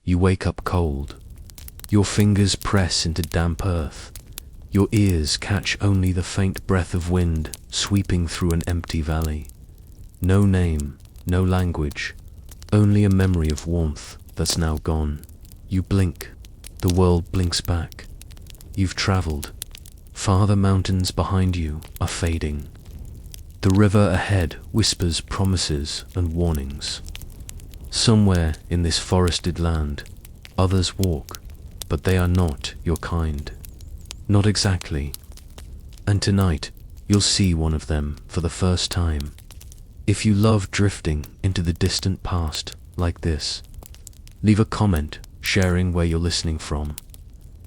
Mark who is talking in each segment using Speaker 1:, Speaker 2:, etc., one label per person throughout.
Speaker 1: You wake up cold. Your fingers press into damp earth. Your ears catch only the faint breath of wind sweeping through an empty valley. No name, no language, only a memory of warmth that's now gone. You blink. The world blinks back. You've traveled. Farther mountains behind you are fading. The river ahead whispers promises and warnings. Somewhere in this forested land, others walk, but they are not your kind. Not exactly. And tonight, you'll see one of them for the first time. If you love drifting into the distant past like this, leave a comment sharing where you're listening from.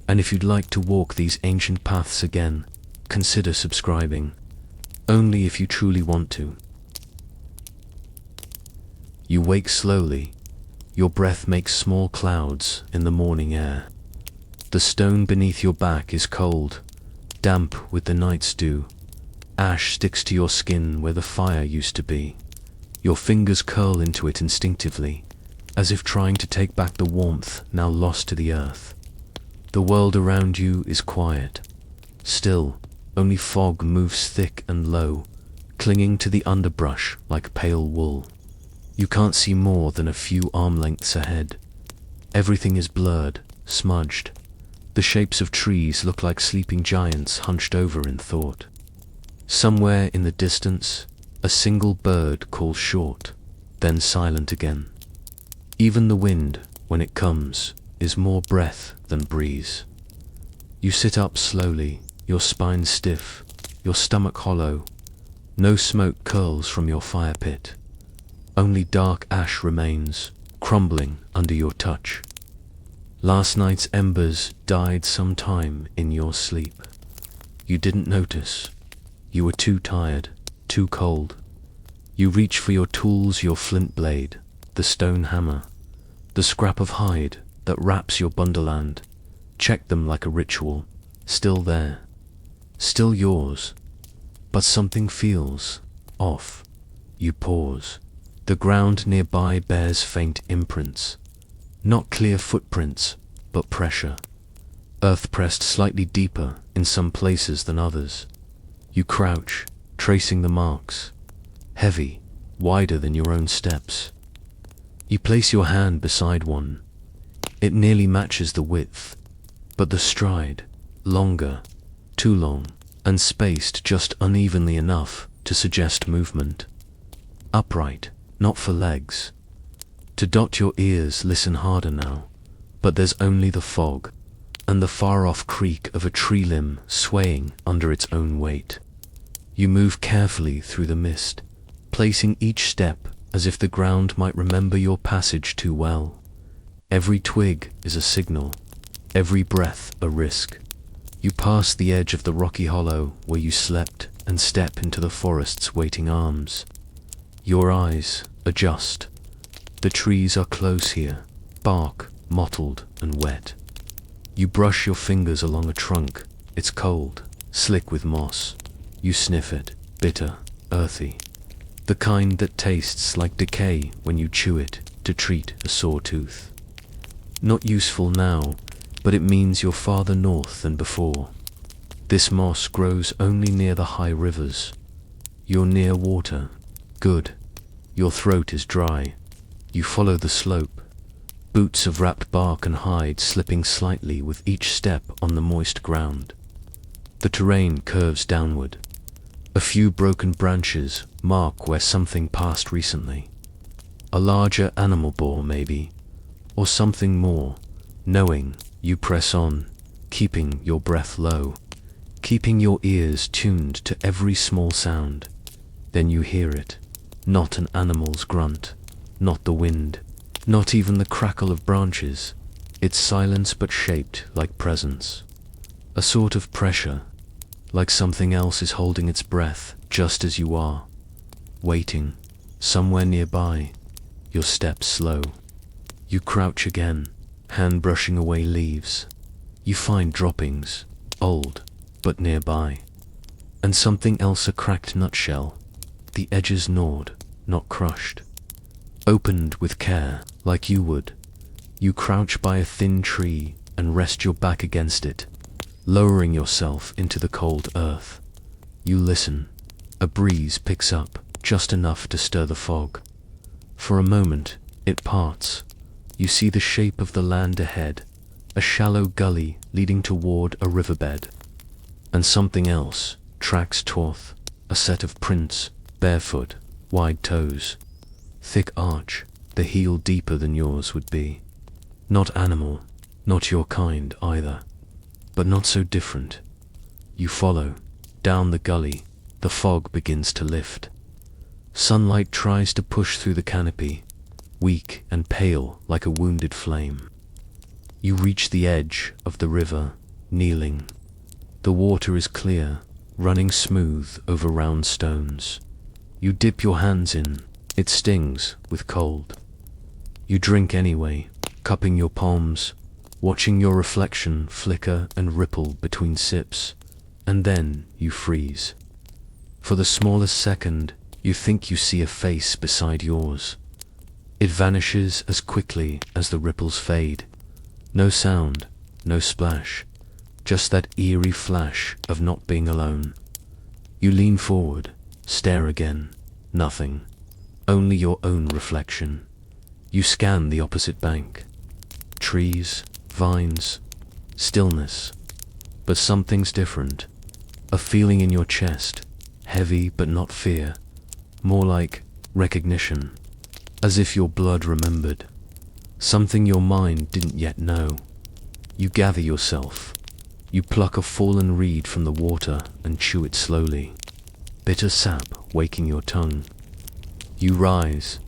Speaker 1: And if you'd like to walk these ancient paths again, consider subscribing. Only if you truly want to. You wake slowly. Your breath makes small clouds in the morning air. The stone beneath your back is cold, damp with the night's dew. Ash sticks to your skin where the fire used to be. Your fingers curl into it instinctively, as if trying to take back the warmth now lost to the earth. The world around you is quiet. Still, only fog moves thick and low, clinging to the underbrush like pale wool. You can't see more than a few arm lengths ahead. Everything is blurred, smudged. The shapes of trees look like sleeping giants hunched over in thought. Somewhere in the distance, a single bird calls short, then silent again. Even the wind, when it comes, is more breath than breeze. You sit up slowly, your spine stiff, your stomach hollow. No smoke curls from your fire pit. Only dark ash remains, crumbling under your touch. Last night's embers died sometime in your sleep. You didn't notice. You were too tired, too cold. You reach for your tools, your flint blade, the stone hammer, the scrap of hide that wraps your bundleland. Check them like a ritual, still there, still yours. But something feels off. You pause. The ground nearby bears faint imprints. Not clear footprints, but pressure. Earth pressed slightly deeper in some places than others. You crouch, tracing the marks. Heavy, wider than your own steps. You place your hand beside one. It nearly matches the width, but the stride, longer, too long, and spaced just unevenly enough to suggest movement. Upright, not for legs. To dot your ears, listen harder now, but there's only the fog, and the far-off creak of a tree limb swaying under its own weight. You move carefully through the mist, placing each step as if the ground might remember your passage too well. Every twig is a signal, every breath a risk. You pass the edge of the rocky hollow where you slept and step into the forest's waiting arms. Your eyes adjust. The trees are close here, bark mottled and wet. You brush your fingers along a trunk. It's cold, slick with moss. You sniff it, bitter, earthy. The kind that tastes like decay when you chew it to treat a sore tooth. Not useful now, but it means you're farther north than before. This moss grows only near the high rivers. You're near water. Good. Your throat is dry. You follow the slope. Boots of wrapped bark and hide slipping slightly with each step on the moist ground. The terrain curves downward. A few broken branches mark where something passed recently. A larger animal bore, maybe, or something more. Knowing, you press on, keeping your breath low, keeping your ears tuned to every small sound. Then you hear it. Not an animal's grunt, not the wind, not even the crackle of branches. It's silence but shaped like presence. A sort of pressure, like something else is holding its breath just as you are. Waiting, somewhere nearby, your steps slow. You crouch again, hand brushing away leaves. You find droppings, old, but nearby. And something else, a cracked nutshell. The edges gnawed, not crushed. Opened with care, like you would. You crouch by a thin tree and rest your back against it, lowering yourself into the cold earth. You listen. A breeze picks up, just enough to stir the fog. For a moment, it parts. You see the shape of the land ahead, a shallow gully leading toward a riverbed. And something else tracks forth, a set of prints, barefoot, wide toes. Thick arch, the heel deeper than yours would be. Not animal, not your kind either, but not so different. You follow. Down the gully, the fog begins to lift. Sunlight tries to push through the canopy, weak and pale like a wounded flame. You reach the edge of the river, kneeling. The water is clear, running smooth over round stones. You dip your hands in. It stings with cold. You drink anyway, cupping your palms, watching your reflection flicker and ripple between sips, and then you freeze. For the smallest second, you think you see a face beside yours. It vanishes as quickly as the ripples fade. No sound, no splash, just that eerie flash of not being alone. You lean forward, stare again. Nothing. Only your own reflection. You scan the opposite bank. Trees, vines, stillness. But something's different. A feeling in your chest, heavy but not fear, more like recognition, as if your blood remembered, something your mind didn't yet know. You gather yourself. You pluck a fallen reed from the water and chew it slowly, bitter sap waking your tongue. You rise.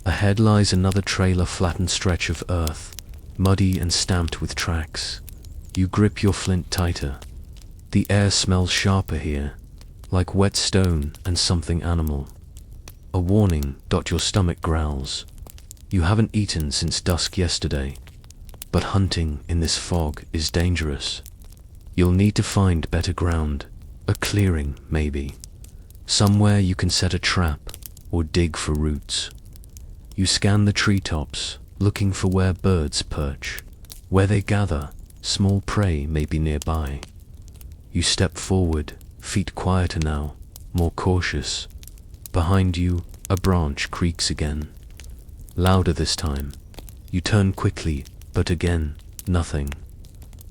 Speaker 1: Ahead lies another trailer flattened stretch of earth, muddy and stamped with tracks. You grip your flint tighter. The air smells sharper here, like wet stone and something animal. A warning. Your stomach growls. You haven't eaten since dusk yesterday, but hunting in this fog is dangerous. You'll need to find better ground, a clearing maybe, somewhere you can set a trap or dig for roots. You scan the treetops, looking for where birds perch, where they gather. Small prey may be nearby. You step forward, feet quieter now, more cautious. Behind you, a branch creaks again, louder this time. You turn quickly, but again, nothing.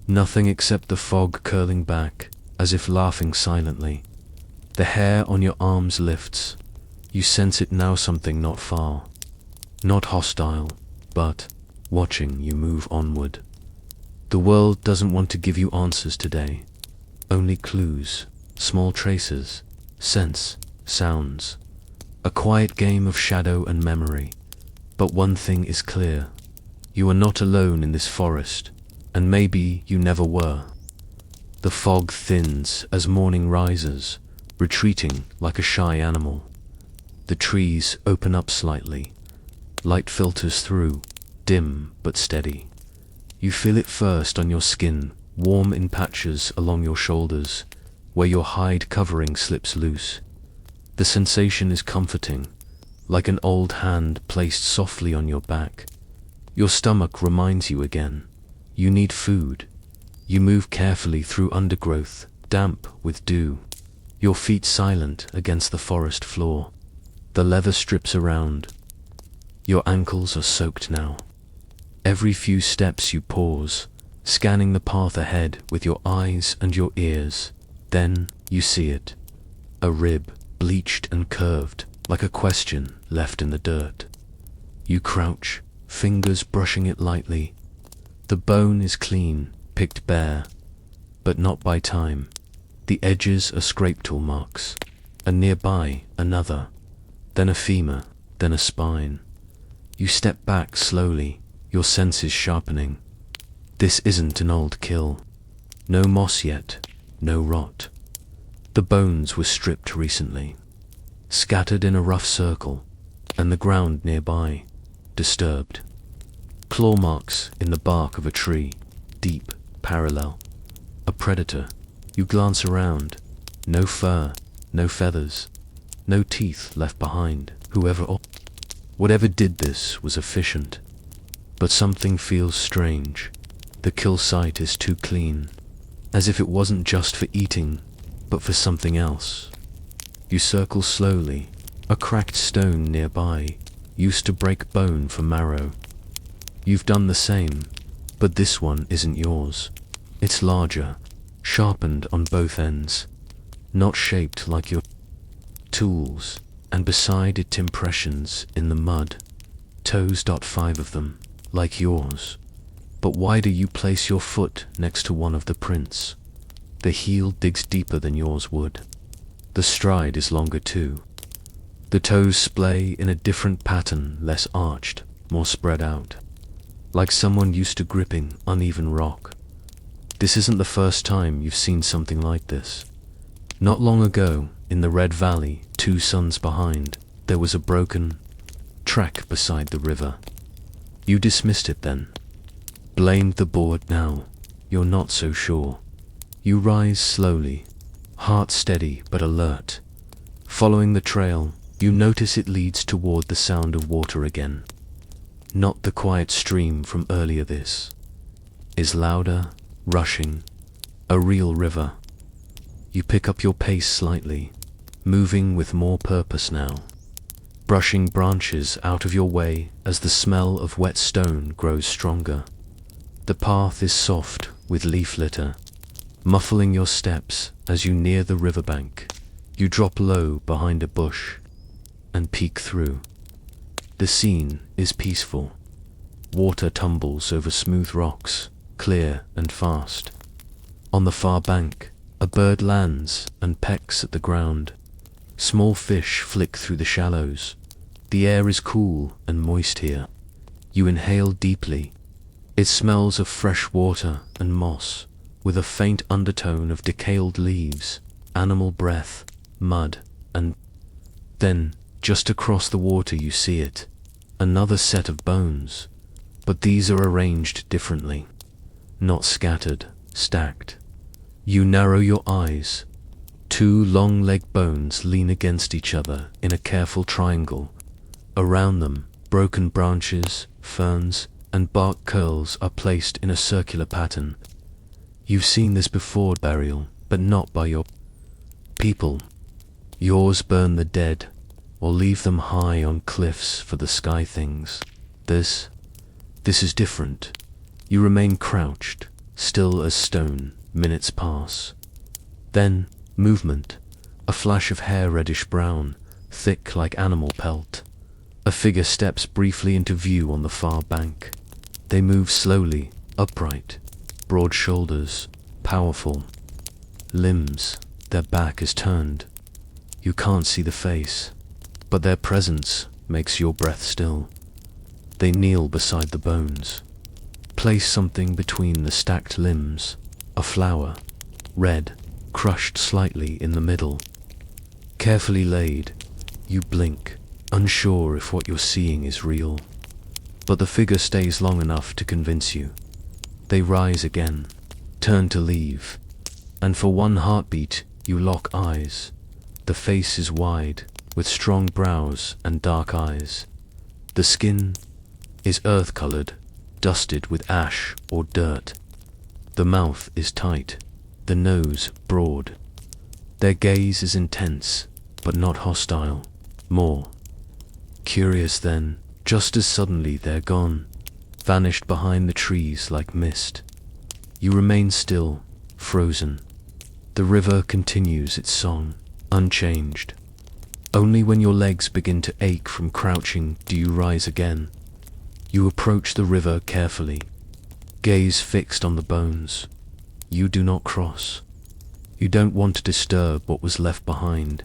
Speaker 1: Nothing except the fog curling back, as if laughing silently. The hair on your arms lifts. You sense it now, something not far. Not hostile, but watching you move onward. The world doesn't want to give you answers today. Only clues, small traces, scents, sounds. A quiet game of shadow and memory. But one thing is clear. You are not alone in this forest, and maybe you never were. The fog thins as morning rises, retreating like a shy animal. The trees open up slightly. Light filters through, dim but steady. You feel it first on your skin, warm in patches along your shoulders, where your hide covering slips loose. The sensation is comforting, like an old hand placed softly on your back. Your stomach reminds you again. You need food. You move carefully through undergrowth, damp with dew. Your feet silent against the forest floor. The leather strips around. Your ankles are soaked now. Every few steps you pause, scanning the path ahead with your eyes and your ears. Then you see it. A rib, bleached and curved, like a question left in the dirt. You crouch, fingers brushing it lightly. The bone is clean, picked bare, but not by time. The edges are scrape tool marks, and nearby another, then a femur, then a spine. You step back slowly, your senses sharpening. This isn't an old kill. No moss yet, no rot. The bones were stripped recently, scattered in a rough circle, and the ground nearby, disturbed. Claw marks in the bark of a tree, deep, parallel. A predator. You glance around. No fur, no feathers, no teeth left behind. Whatever did this was efficient. But something feels strange. The kill site is too clean, as if it wasn't just for eating, but for something else. You circle slowly. A cracked stone nearby used to break bone for marrow. You've done the same, but this one isn't yours. It's larger, sharpened on both ends, not shaped like your tools, and beside it impressions in the mud, toes. 5 of them, like yours. But why do you place your foot next to one of the prints? The heel digs deeper than yours would. The stride is longer too. The toes splay in a different pattern, less arched, more spread out, like someone used to gripping uneven rock. This isn't the first time you've seen something like this. Not long ago, in the Red Valley, 2 suns behind, there was a broken track beside the river. You dismissed it then. Blamed the board now. You're not so sure. You rise slowly, heart steady but alert. Following the trail, you notice it leads toward the sound of water again. Not the quiet stream from earlier. This is louder, rushing, a real river. You pick up your pace slightly, moving with more purpose now, brushing branches out of your way as the smell of wet stone grows stronger. The path is soft with leaf litter, muffling your steps as you near the riverbank. You drop low behind a bush and peek through. The scene is peaceful. Water tumbles over smooth rocks, clear and fast. On the far bank, a bird lands and pecks at the ground. Small fish flick through the shallows. The air is cool and moist here. You inhale deeply. It smells of fresh water and moss, with a faint undertone of decayed leaves, animal breath, mud, and then, just across the water you see it, another set of bones, but these are arranged differently, not scattered, stacked. You narrow your eyes. 2 long leg bones lean against each other in a careful triangle. Around them, broken branches, ferns, and bark curls are placed in a circular pattern. You've seen this before, burial, but not by your people. Yours burn the dead, or leave them high on cliffs for the sky things. This is different. You remain crouched, still as stone. Minutes pass. Then, movement. A flash of hair reddish brown, thick like animal pelt. A figure steps briefly into view on the far bank. They move slowly, upright, broad shoulders, powerful limbs. Their back is turned. You can't see the face, but their presence makes your breath still. They kneel beside the bones. Place something between the stacked limbs. A flower, red, crushed slightly in the middle. Carefully laid, you blink, unsure if what you're seeing is real. But the figure stays long enough to convince you. They rise again, turn to leave, and for one heartbeat you lock eyes. The face is wide, with strong brows and dark eyes. The skin is earth-colored, dusted with ash or dirt. The mouth is tight, the nose broad. Their gaze is intense, but not hostile, more curious. Then, just as suddenly they're gone, vanished behind the trees like mist. You remain still, frozen. The river continues its song, unchanged. Only when your legs begin to ache from crouching do you rise again. You approach the river carefully, gaze fixed on the bones. You do not cross. You don't want to disturb what was left behind.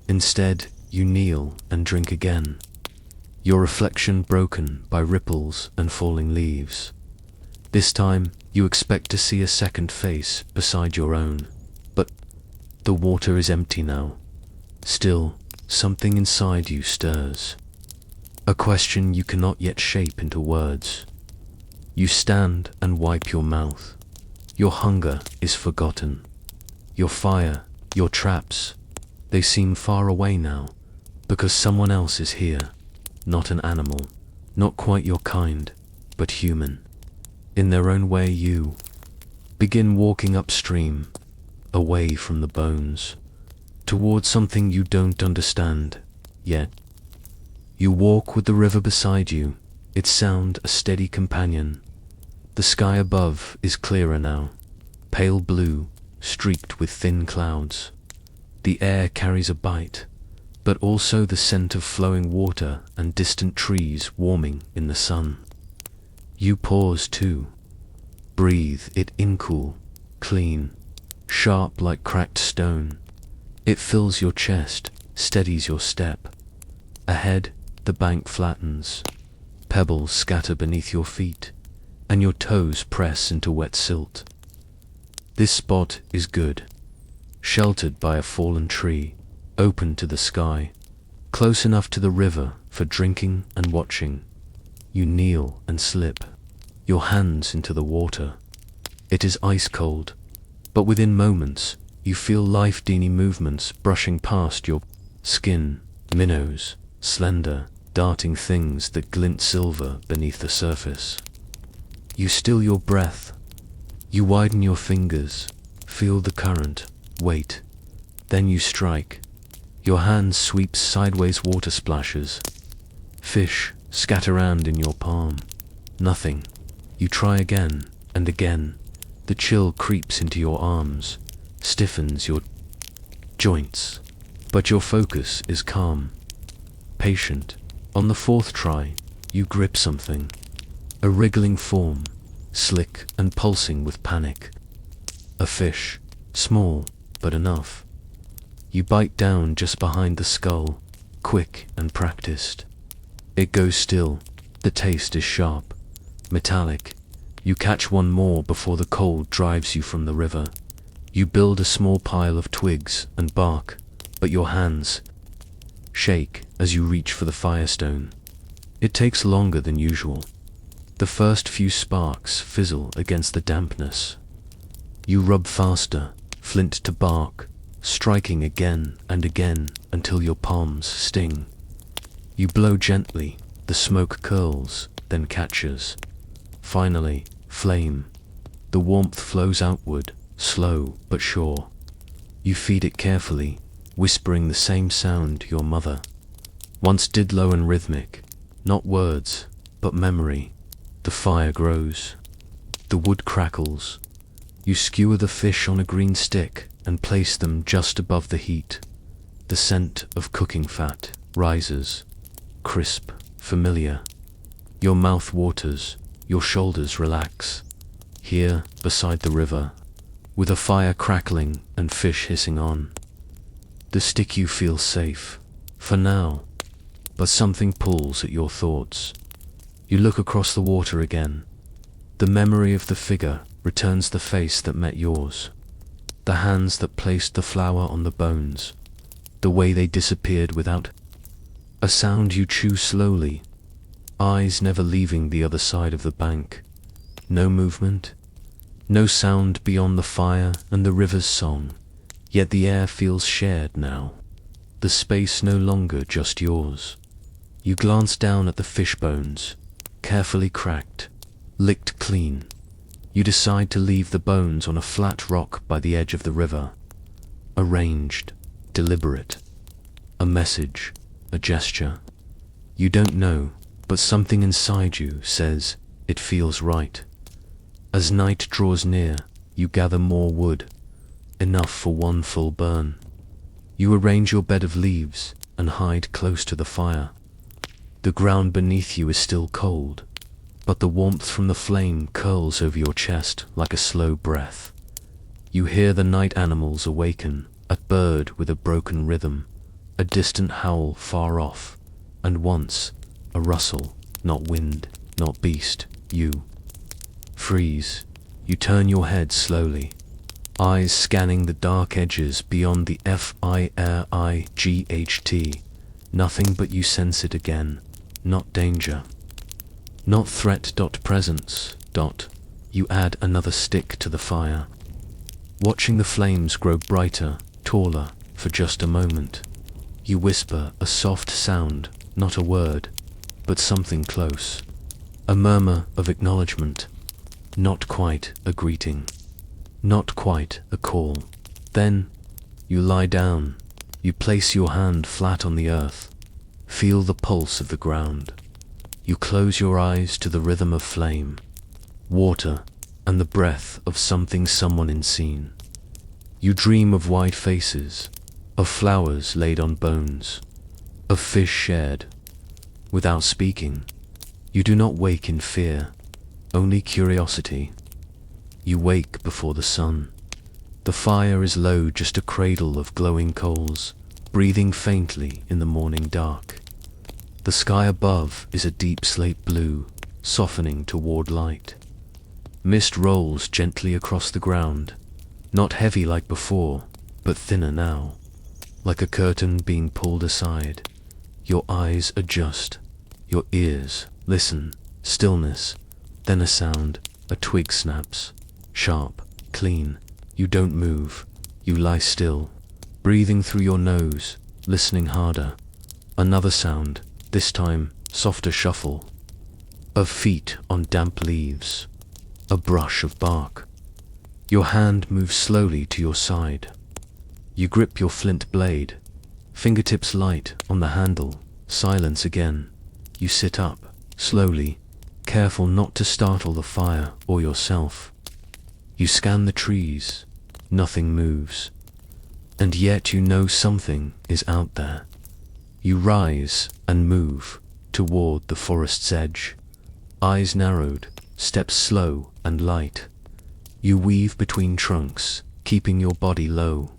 Speaker 1: Instead, you kneel and drink again, your reflection broken by ripples and falling leaves. This time, you expect to see a second face beside your own, but the water is empty now. Still, something inside you stirs. A question you cannot yet shape into words. You stand and wipe your mouth. Your hunger is forgotten. Your fire, your traps, they seem far away now, because someone else is here. Not an animal, not quite your kind, but human. In their own way you begin walking upstream, away from the bones, towards something you don't understand yet. You walk with the river beside you, its sound a steady companion. The sky above is clearer now, pale blue, streaked with thin clouds. The air carries a bite, but also the scent of flowing water and distant trees warming in the sun. You pause too. Breathe it in, cool, clean, sharp like cracked stone. It fills your chest, steadies your step. Ahead, the bank flattens. Pebbles scatter beneath your feet, and your toes press into wet silt. This spot is good. Sheltered by a fallen tree, open to the sky, close enough to the river for drinking and watching. You kneel and slip, your hands into the water. It is ice cold, but within moments you feel life-deiny movements brushing past your skin, minnows, slender, darting things that glint silver beneath the surface. You still your breath. You widen your fingers, feel the current, wait. Then you strike. Your hand sweeps sideways water splashes. Fish scatter around in your palm. Nothing. You try again and again. The chill creeps into your arms, stiffens your joints. But your focus is calm, patient. On the fourth try, you grip something. A wriggling form, slick and pulsing with panic. A fish, small, but enough. You bite down just behind the skull, quick and practiced. It goes still. The taste is sharp, metallic. You catch one more before the cold drives you from the river. You build a small pile of twigs and bark, but your hands shake as you reach for the firestone. It takes longer than usual. The first few sparks fizzle against the dampness. You rub faster, flint to bark, striking again and again until your palms sting. You blow gently, the smoke curls, then catches. Finally, flame. The warmth flows outward, slow but sure. You feed it carefully, whispering the same sound your mother once did, low and rhythmic, not words, but memory. The fire grows. The wood crackles. You skewer the fish on a green stick and place them just above the heat. The scent of cooking fat rises, crisp, familiar. Your mouth waters, your shoulders relax. Here, beside the river, with a fire crackling and fish hissing on. The stick you feel safe, for now, but something pulls at your thoughts. You look across the water again. The memory of the figure returns, the face that met yours, the hands that placed the flour on the bones, the way they disappeared without a sound. You chew slowly, eyes never leaving the other side of the bank. No movement, no sound beyond the fire and the river's song, yet the air feels shared now, the space no longer just yours. You glance down at the fish bones, carefully cracked, licked clean. You decide to leave the bones on a flat rock by the edge of the river. Arranged, deliberate. A message, a gesture. You don't know, but something inside you says it feels right. As night draws near, you gather more wood, enough for one full burn. You arrange your bed of leaves and hide close to the fire. The ground beneath you is still cold, but the warmth from the flame curls over your chest like a slow breath. You hear the night animals awaken, a bird with a broken rhythm, a distant howl far off, and once, a rustle, not wind, not beast. You freeze. You turn your head slowly, eyes scanning the dark edges beyond the firight. Nothing, but you sense it again. Not danger, not threat. Presence. You add another stick to the fire, watching the flames grow brighter, taller, for just a moment. You whisper a soft sound, not a word, but something close. A murmur of acknowledgement, not quite a greeting, not quite a call. Then you lie down, you place your hand flat on the earth, feel the pulse of the ground. You close your eyes to the rhythm of flame, water, and the breath of someone unseen. You dream of white faces, of flowers laid on bones, of fish shared. Without speaking, you do not wake in fear, only curiosity. You wake before the sun. The fire is low, just a cradle of glowing coals, breathing faintly in the morning dark. The sky above is a deep slate blue, softening toward light. Mist rolls gently across the ground, not heavy like before, but thinner now, like a curtain being pulled aside. Your eyes adjust, your ears listen, stillness, then a sound, a twig snaps, sharp, clean. You don't move, you lie still, breathing through your nose, listening harder. Another sound, this time softer shuffle of feet on damp leaves, a brush of bark. Your hand moves slowly to your side. You grip your flint blade, fingertips light on the handle. Silence again. You sit up, slowly, careful not to startle the fire or yourself. You scan the trees. Nothing moves. And yet you know something is out there. You rise and move toward the forest's edge. Eyes narrowed, steps slow and light. You weave between trunks, keeping your body low.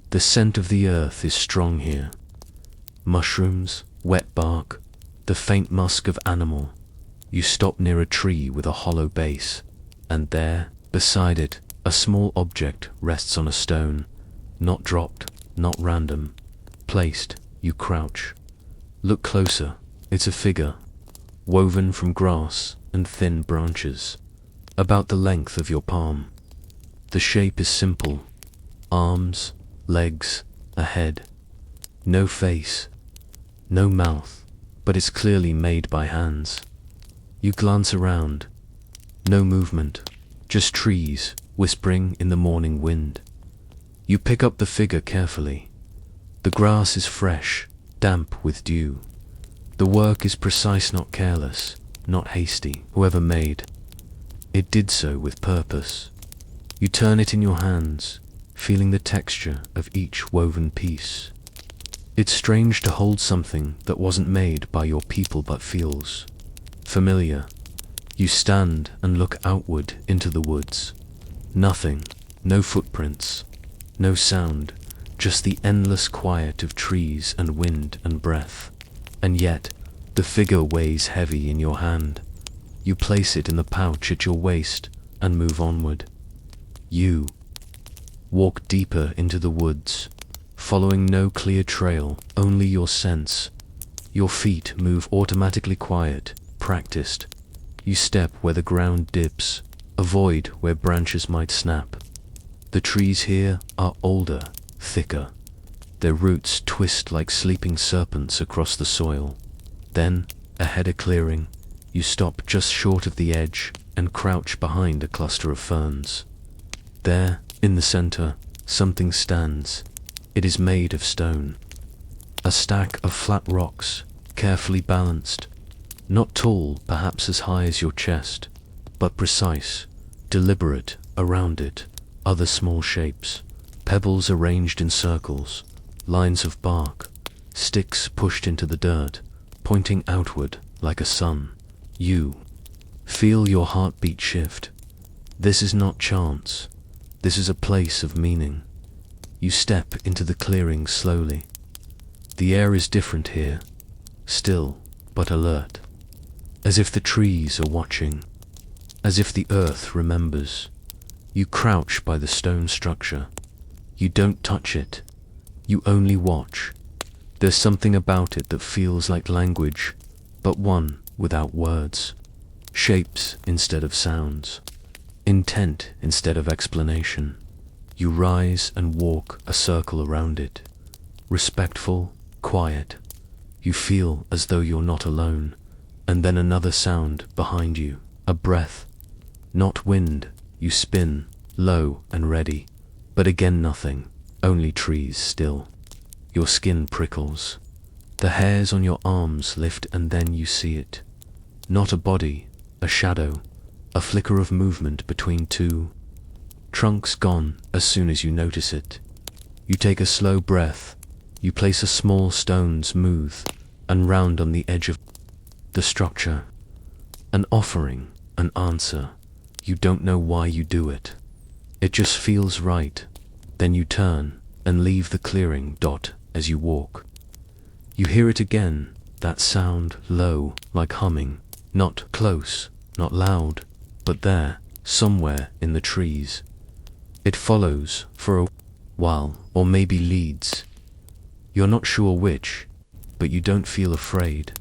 Speaker 1: The scent of the earth is strong here. Mushrooms, wet bark, the faint musk of animal. You stop near a tree with a hollow base, and there, beside it, a small object rests on a stone, not dropped, not random, placed. You crouch. Look closer, it's a figure, woven from grass and thin branches, about the length of your palm. The shape is simple, arms, legs, a head, no face, no mouth, but it's clearly made by hands. You glance around, no movement, just trees whispering in the morning wind. You pick up the figure carefully. The grass is fresh, damp with dew. The work is precise, not careless, not hasty. Whoever made it did so with purpose. You turn it in your hands, feeling the texture of each woven piece. It's strange to hold something that wasn't made by your people but feels familiar. You stand and look outward into the woods. Nothing, no footprints, no sound, just the endless quiet of trees and wind and breath. And yet, the figure weighs heavy in your hand. You place it in the pouch at your waist and move onward. You walk deeper into the woods, following no clear trail, only your sense. Your feet move automatically, quiet, practiced. You step where the ground dips, avoid where branches might snap. The trees here are older, thicker. Their roots twist like sleeping serpents across the soil. Then, ahead a clearing, you stop just short of the edge and crouch behind a cluster of ferns. There, in the center, something stands. It is made of stone. A stack of flat rocks, carefully balanced. Not tall, perhaps as high as your chest, but precise, deliberate. Around it, other small shapes, pebbles arranged in circles, lines of bark, sticks pushed into the dirt, pointing outward like a sun. You feel your heartbeat shift. This is not chance. This is a place of meaning. You step into the clearing slowly. The air is different here, still but alert, as if the trees are watching, as if the earth remembers. You crouch by the stone structure. You don't touch it. You only watch. There's something about it that feels like language, but one without words. Shapes instead of sounds. Intent instead of explanation. You rise and walk a circle around it. Respectful, quiet. You feel as though you're not alone, and then another sound behind you, a breath. Not wind, you spin, low and ready, but again nothing, only trees still. Your skin prickles. The hairs on your arms lift and then you see it. Not a body, a shadow, a flicker of movement between two. Trunks gone as soon as you notice it. You take a slow breath. You place a small stone smooth and round on the edge of the structure. An offering, an answer. You don't know why you do it. It just feels right. Then you turn and leave the clearing as you walk. You hear it again, that sound, low, like humming, not close, not loud, but there, somewhere in the trees. It follows for a while, or maybe leads. You're not sure which, but you don't feel afraid.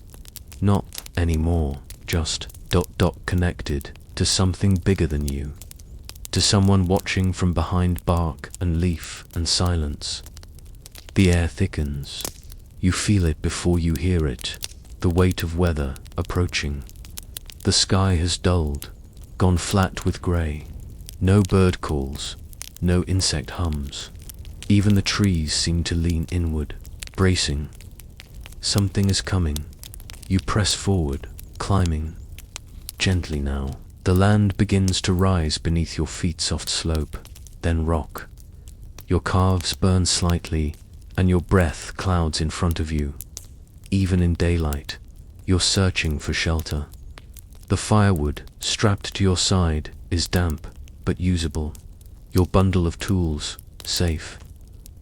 Speaker 1: Not anymore, just connected to something bigger than you. To someone watching from behind bark and leaf and silence. The air thickens. You feel it before you hear it, the weight of weather approaching. The sky has dulled, gone flat with grey. No bird calls, no insect hums. Even the trees seem to lean inward, bracing. Something is coming. You press forward, climbing. Gently now. The land begins to rise beneath your feet, soft slope, then rock. Your calves burn slightly, and your breath clouds in front of you. Even in daylight, you're searching for shelter. The firewood, strapped to your side, is damp, but usable. Your bundle of tools, safe.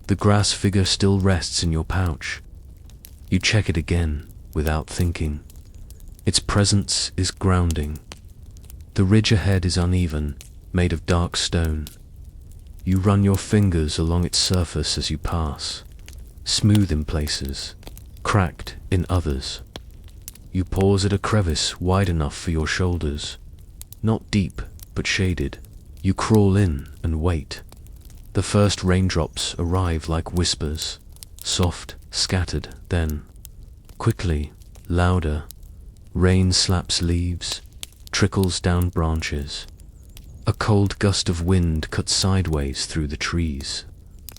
Speaker 1: The grass figure still rests in your pouch. You check it again, without thinking. Its presence is grounding. The ridge ahead is uneven, made of dark stone. You run your fingers along its surface as you pass. Smooth in places, cracked in others. You pause at a crevice wide enough for your shoulders. Not deep, but shaded. You crawl in and wait. The first raindrops arrive like whispers, soft, scattered, then, quickly, louder. Rain slaps leaves, trickles down branches. A cold gust of wind cuts sideways through the trees.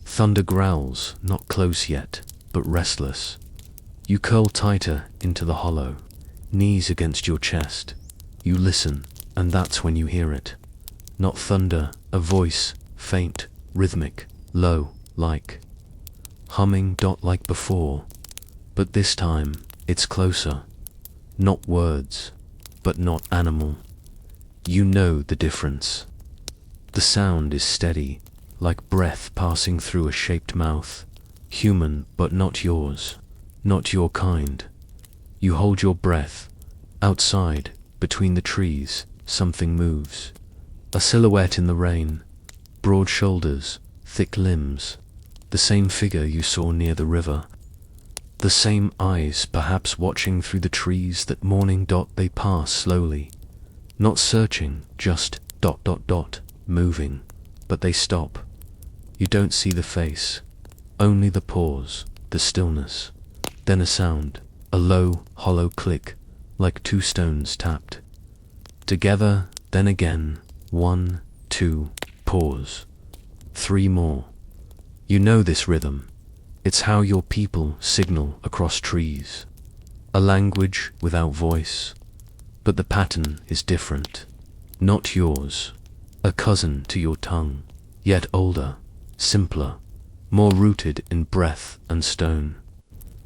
Speaker 1: Thunder growls, not close yet, but restless. You curl tighter into the hollow, knees against your chest. You listen, and that's when you hear it. Not thunder, a voice, faint, rhythmic, low, like humming, like before. But this time, it's closer. Not words, but not animal. You know the difference. The sound is steady, like breath passing through a shaped mouth. Human, but not yours, not your kind. You hold your breath. Outside, between the trees, something moves. A silhouette in the rain. Broad shoulders, thick limbs. The same figure you saw near the river. The same eyes, perhaps watching through the trees that morning. They pass slowly. Not searching, just moving. But they stop. You don't see the face. Only the pause, the stillness. Then a sound, a low, hollow click, like two stones tapped. Together, then again, 1, 2, pause. 3 more. You know this rhythm. It's how your people signal across trees. A language without voice. But the pattern is different. Not yours. A cousin to your tongue. Yet older, simpler, more rooted in breath and stone.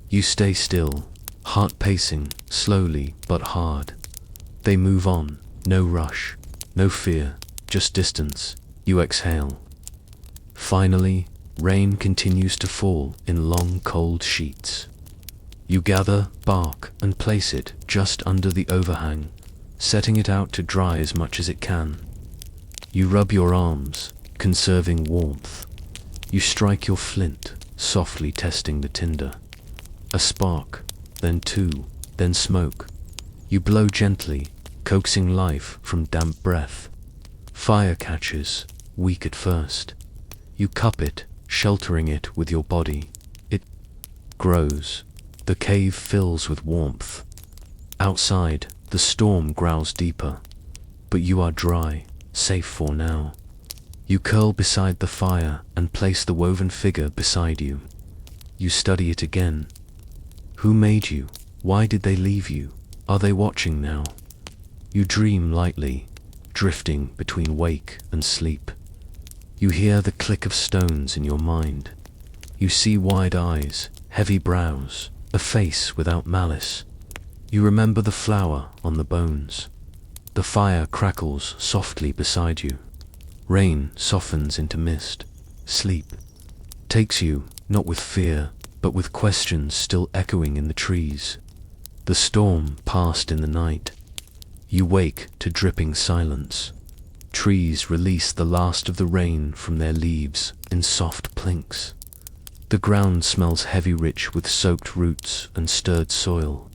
Speaker 1: You stay still, heart pacing, slowly but hard. They move on, no rush, no fear, just distance. You exhale. Finally, rain continues to fall in long cold sheets. You gather bark and place it just under the overhang, setting it out to dry as much as it can. You rub your arms, conserving warmth. You strike your flint, softly testing the tinder. A spark, then 2, then smoke. You blow gently, coaxing life from damp breath. Fire catches, weak at first. You cup it, sheltering it with your body. It grows. The cave fills with warmth. Outside, the storm growls deeper, but you are dry, safe for now. You curl beside the fire and place the woven figure beside you. You study it again. Who made you? Why did they leave you? Are they watching now? You dream lightly, drifting between wake and sleep. You hear the click of stones in your mind. You see wide eyes, heavy brows, a face without malice. You remember the flour on the bones. The fire crackles softly beside you. Rain softens into mist. Sleep takes you, not with fear, but with questions still echoing in the trees. The storm passed in the night. You wake to dripping silence. Trees release the last of the rain from their leaves in soft plinks. The ground smells heavy, rich with soaked roots and stirred soil.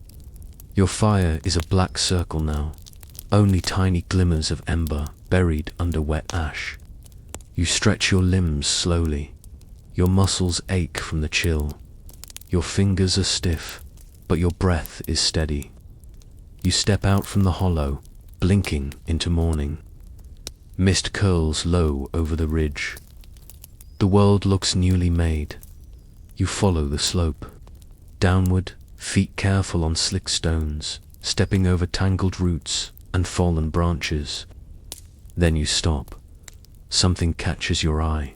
Speaker 1: Your fire is a black circle now, only tiny glimmers of ember buried under wet ash. You stretch your limbs slowly. Your muscles ache from the chill. Your fingers are stiff, but your breath is steady. You step out from the hollow, blinking into morning. Mist curls low over the ridge. The world looks newly made. You follow the slope. Downward, feet careful on slick stones, stepping over tangled roots and fallen branches. Then you stop. Something catches your eye.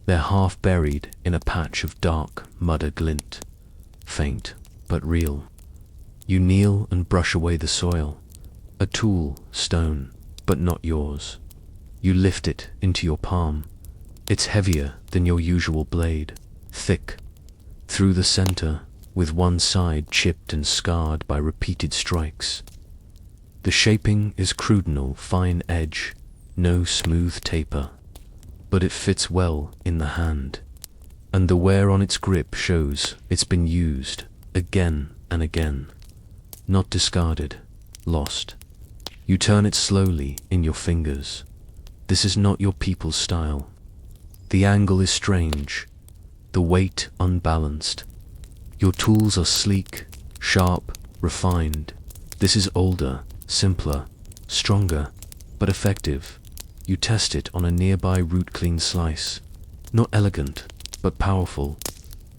Speaker 1: They're half buried in a patch of dark mud, a glint. Faint, but real. You kneel and brush away the soil. A tool, stone, but not yours. You lift it into your palm. It's heavier than your usual blade, thick. Through the center, with one side chipped and scarred by repeated strikes. The shaping is crudinal, fine edge, no smooth taper. But it fits well in the hand, and the wear on its grip shows it's been used again and again. Not discarded, lost. You turn it slowly in your fingers. This is not your people's style. The angle is strange, the weight unbalanced. Your tools are sleek, sharp, refined. This is older, simpler, stronger, but effective. You test it on a nearby root-clean slice. Not elegant, but powerful.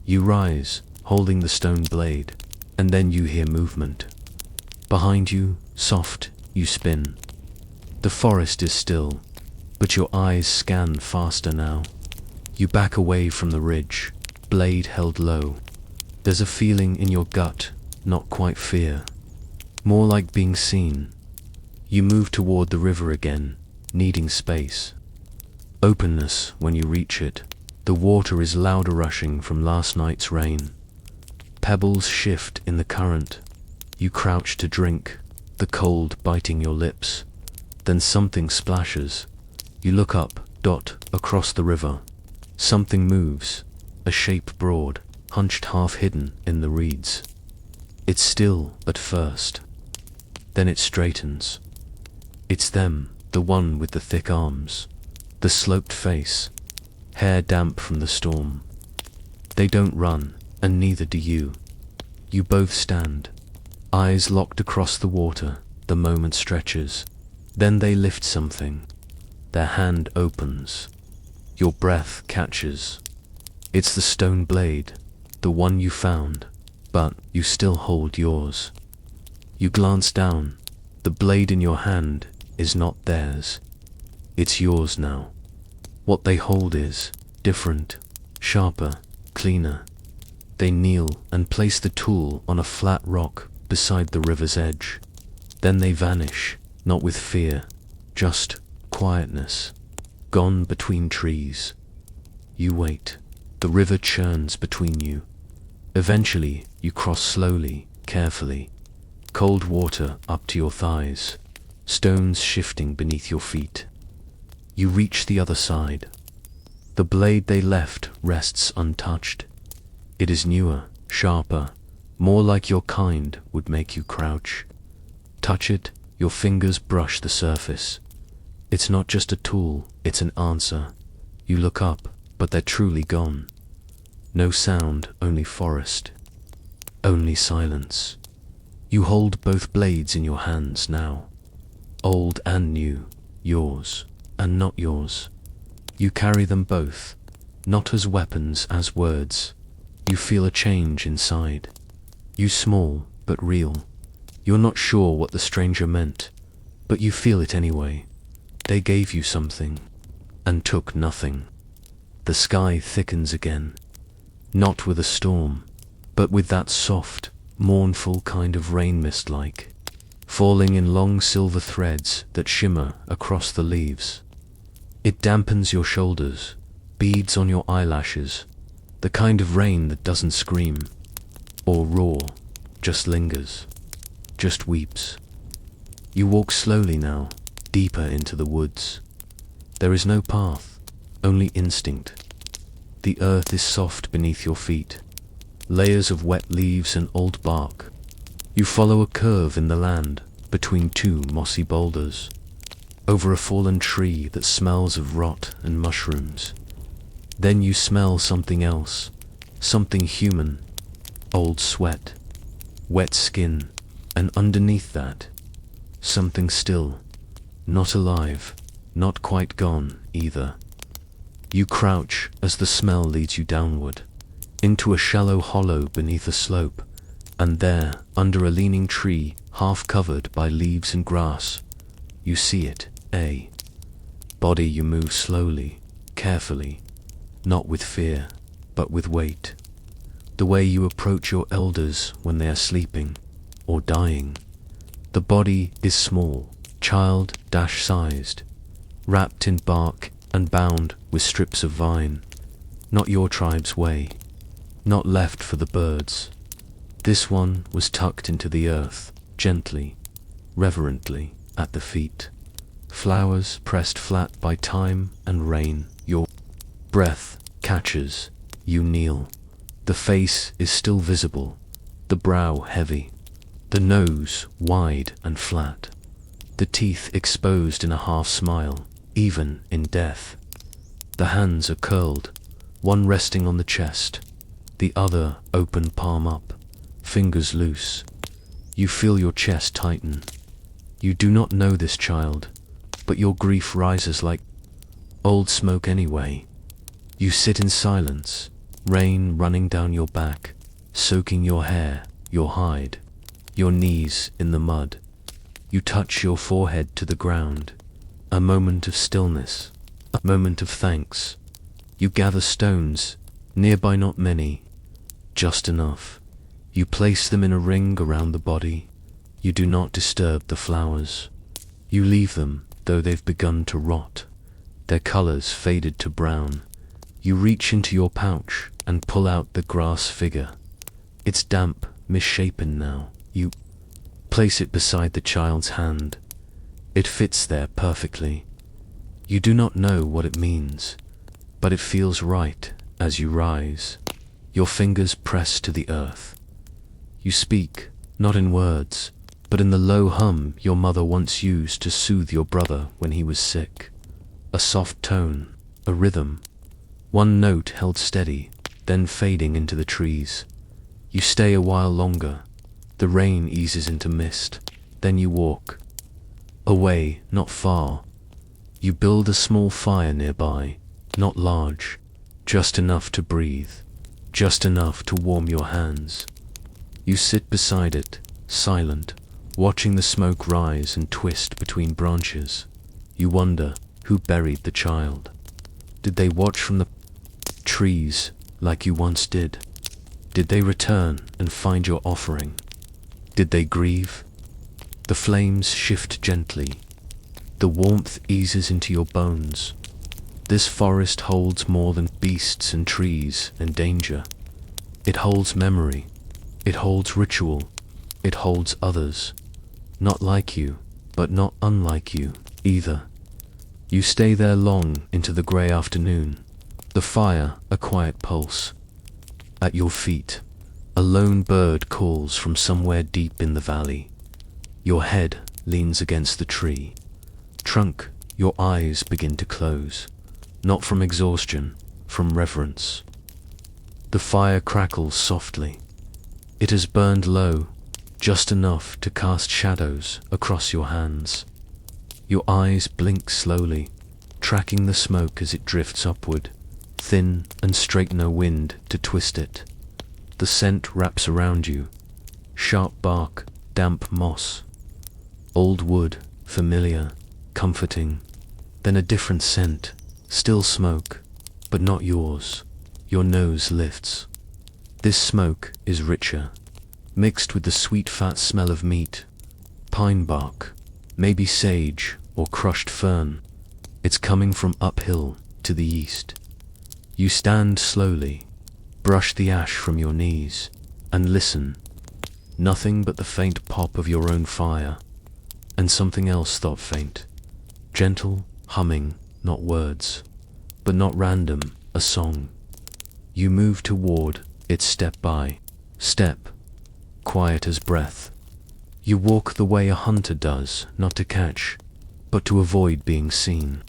Speaker 1: You rise, holding the stone blade, and then you hear movement. Behind you, soft, you spin. The forest is still, but your eyes scan faster now. You back away from the ridge, blade held low. There's a feeling in your gut, not quite fear, more like being seen. You move toward the river again, needing space. Openness when you reach it. The water is louder, rushing from last night's rain. Pebbles shift in the current. You crouch to drink, the cold biting your lips. Then something splashes. You look up, across the river. Something moves, a shape broad, hunched, half hidden in the reeds. It's still at first. Then it straightens. It's them, the one with the thick arms, the sloped face, hair damp from the storm. They don't run, and neither do you. You both stand, eyes locked across the water. The moment stretches. Then they lift something. Their hand opens. Your breath catches. It's the stone blade, the one you found, but you still hold yours. You glance down. The blade in your hand is not theirs. It's yours now. What they hold is different, sharper, cleaner. They kneel and place the tool on a flat rock beside the river's edge. Then they vanish, not with fear, just quietness, gone between trees. You wait. The river churns between you. Eventually, you cross slowly, carefully. Cold water up to your thighs, stones shifting beneath your feet. You reach the other side. The blade they left rests untouched. It is newer, sharper, more like your kind would make you crouch. Touch it, your fingers brush the surface. It's not just a tool, it's an answer. You look up, but they're truly gone. No sound, only forest. Only silence. You hold both blades in your hands now, old and new, yours and not yours. You carry them both, not as weapons, as words. You feel a change inside. You small, but real. You're not sure what the stranger meant, but you feel it anyway. They gave you something, and took nothing. The sky thickens again, not with a storm, but with that soft, mournful kind of rain mist-like, falling in long silver threads that shimmer across the leaves. It dampens your shoulders, beads on your eyelashes, the kind of rain that doesn't scream or roar, just lingers, just weeps. You walk slowly now, deeper into the woods. There is no path, only instinct. The earth is soft beneath your feet, layers of wet leaves and old bark. You follow a curve in the land between two mossy boulders, over a fallen tree that smells of rot and mushrooms. Then you smell something else, something human, old sweat, wet skin, and underneath that, something still, not alive, not quite gone either. You crouch as the smell leads you downward, into a shallow hollow beneath a slope, and there, under a leaning tree, half covered by leaves and grass, you see it, a body. You move slowly, carefully, not with fear, but with weight. The way you approach your elders when they are sleeping, or dying. The body is small, child-sized, wrapped in bark and bound with strips of vine, not your tribe's way, not left for the birds. This one was tucked into the earth, gently, reverently, at the feet. Flowers pressed flat by time and rain. Your breath catches. You kneel. The face is still visible, the brow heavy, the nose wide and flat, the teeth exposed in a half smile, even in death. The hands are curled, one resting on the chest, the other open palm up, fingers loose. You feel your chest tighten. You do not know this child, but your grief rises like old smoke anyway. You sit in silence, rain running down your back, soaking your hair, your hide, your knees in the mud. You touch your forehead to the ground. A moment of stillness, a moment of thanks. You gather stones, nearby not many, just enough. You place them in a ring around the body. You do not disturb the flowers. You leave them, though they've begun to rot, their colors faded to brown. You reach into your pouch and pull out the grass figure. It's damp, misshapen now. You place it beside the child's hand. It fits there perfectly. You do not know what it means, but it feels right as you rise. Your fingers press to the earth. You speak, not in words, but in the low hum your mother once used to soothe your brother when he was sick. A soft tone, a rhythm, one note held steady, then fading into the trees. You stay a while longer. The rain eases into mist. Then you walk. Away, not far. You build a small fire nearby, not large, just enough to breathe, just enough to warm your hands. You sit beside it, silent, watching the smoke rise and twist between branches. You wonder who buried the child. Did they watch from the trees like you once did? Did they return and find your offering? Did they grieve? The flames shift gently. The warmth eases into your bones. This forest holds more than beasts and trees and danger. It holds memory. It holds ritual. It holds others. Not like you, but not unlike you either. You stay there long into the grey afternoon. The fire, a quiet pulse. At your feet, a lone bird calls from somewhere deep in the valley. Your head leans against the tree. Trunk, your eyes begin to close. Not from exhaustion, from reverence. The fire crackles softly. It has burned low, just enough to cast shadows across your hands. Your eyes blink slowly, tracking the smoke as it drifts upward, thin and straight, no wind to twist it. The scent wraps around you, sharp bark, damp moss, old wood, familiar, comforting. Then a different scent, still smoke, but not yours. Your nose lifts. This smoke is richer, mixed with the sweet fat smell of meat, pine bark, maybe sage or crushed fern. It's coming from uphill to the east. You stand slowly, brush the ash from your knees, and listen. Nothing but the faint pop of your own fire, and something else thought faint. Gentle humming, not words, but not random, a song. You move toward it step by step, quiet as breath. You walk the way a hunter does, not to catch, but to avoid being seen.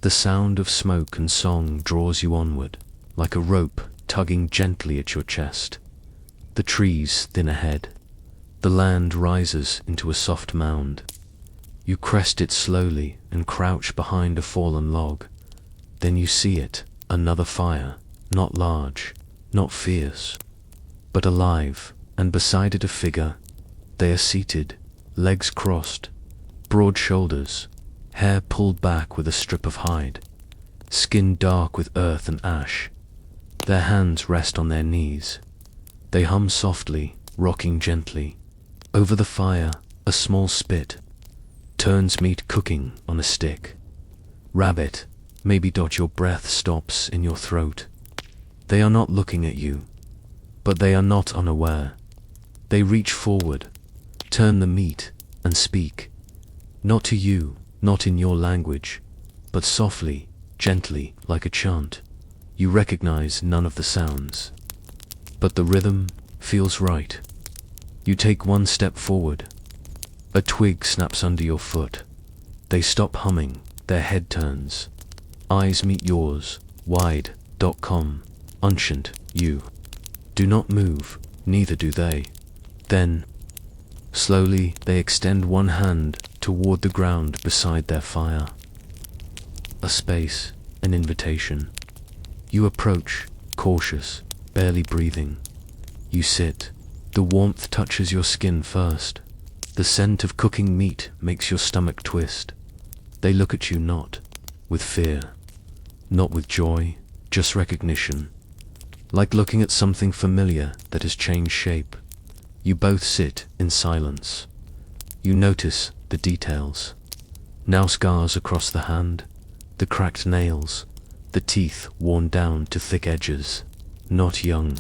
Speaker 1: The sound of smoke and song draws you onward, like a rope tugging gently at your chest. The trees thin ahead. The land rises into a soft mound. You crest it slowly and crouch behind a fallen log. Then you see it, another fire, not large, not fierce, but alive, and beside it a figure. They are seated, legs crossed, broad shoulders, hair pulled back with a strip of hide, skin dark with earth and ash. Their hands rest on their knees. They hum softly, rocking gently. Over the fire, a small spit turns meat cooking on a stick. Rabbit, maybe. Your breath stops in your throat. They are not looking at you, but they are not unaware. They reach forward, turn the meat, and speak. Not to you, not in your language, but softly, gently, like a chant. You recognize none of the sounds, but the rhythm feels right. You take one step forward. A twig snaps under your foot. They stop humming, their head turns. Eyes meet yours, wide, uncient. You do not move, neither do they. Then, slowly, they extend one hand toward the ground beside their fire. A space, an invitation. You approach, cautious, barely breathing. You sit. The warmth touches your skin first. The scent of cooking meat makes your stomach twist. They look at you not with fear, not with joy, just recognition. Like looking at something familiar that has changed shape. You both sit in silence. You notice the details. Now scars across the hand, the cracked nails, the teeth worn down to thick edges. Not young,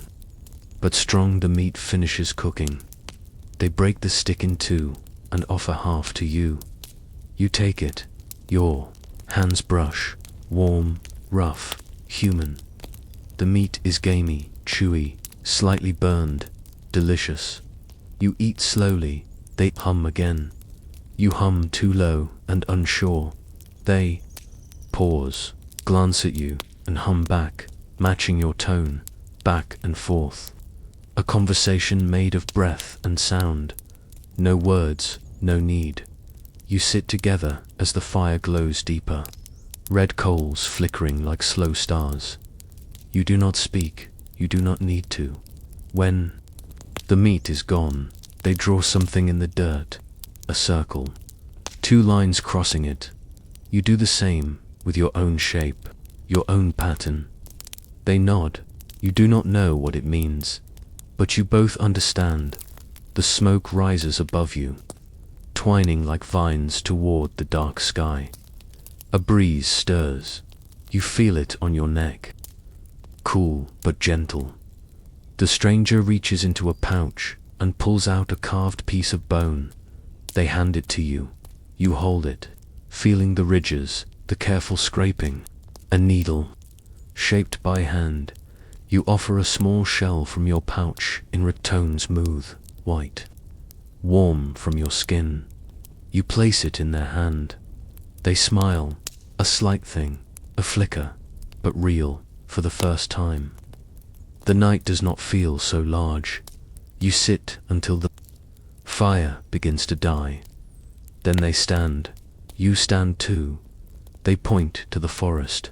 Speaker 1: but strong. The meat finishes cooking. They break the stick in two and offer half to you. You take it. Your hands brush, warm, rough, human. The meat is gamey, chewy, slightly burned, delicious. You eat slowly. They hum again. You hum too low and unsure. They pause, glance at you, and hum back, matching your tone, back and forth. A conversation made of breath and sound. No words, no need. You sit together as the fire glows deeper, red coals flickering like slow stars. You do not speak, you do not need to. When the meat is gone, they draw something in the dirt, a circle, 2 lines crossing it. You do the same with your own shape, your own pattern. They nod. You do not know what it means, but you both understand. The smoke rises above you, twining like vines toward the dark sky. A breeze stirs. You feel it on your neck. Cool but gentle. The stranger reaches into a pouch and pulls out a carved piece of bone. They hand it to you. You hold it, feeling the ridges, the careful scraping. A needle, shaped by hand. You offer a small shell from your pouch in return, smooth, white, warm from your skin. You place it in their hand. They smile, a slight thing, a flicker, but real, for the first time. The night does not feel so large. You sit until the fire begins to die. Then they stand. You stand too. They point to the forest,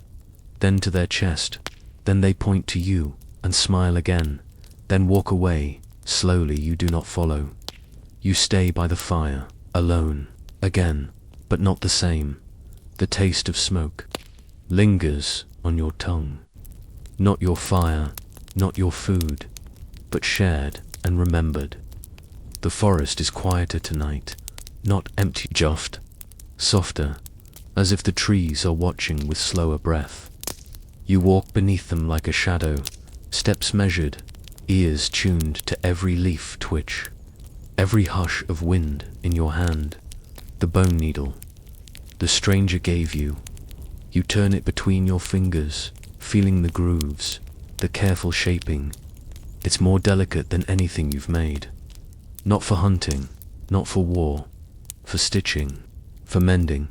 Speaker 1: then to their chest, then they point to you and smile again, then walk away. Slowly you do not follow. You stay by the fire, alone, again, but not the same. The taste of smoke lingers on your tongue. Not your fire, not your food, but shared and remembered. The forest is quieter tonight, not empty, just softer, as if the trees are watching with slower breath. You walk beneath them like a shadow, steps measured, ears tuned to every leaf twitch, every hush of wind in your hand. The bone needle the stranger gave you. You turn it between your fingers, feeling the grooves, the careful shaping. It's more delicate than anything you've made. Not for hunting, not for war, for stitching, for mending.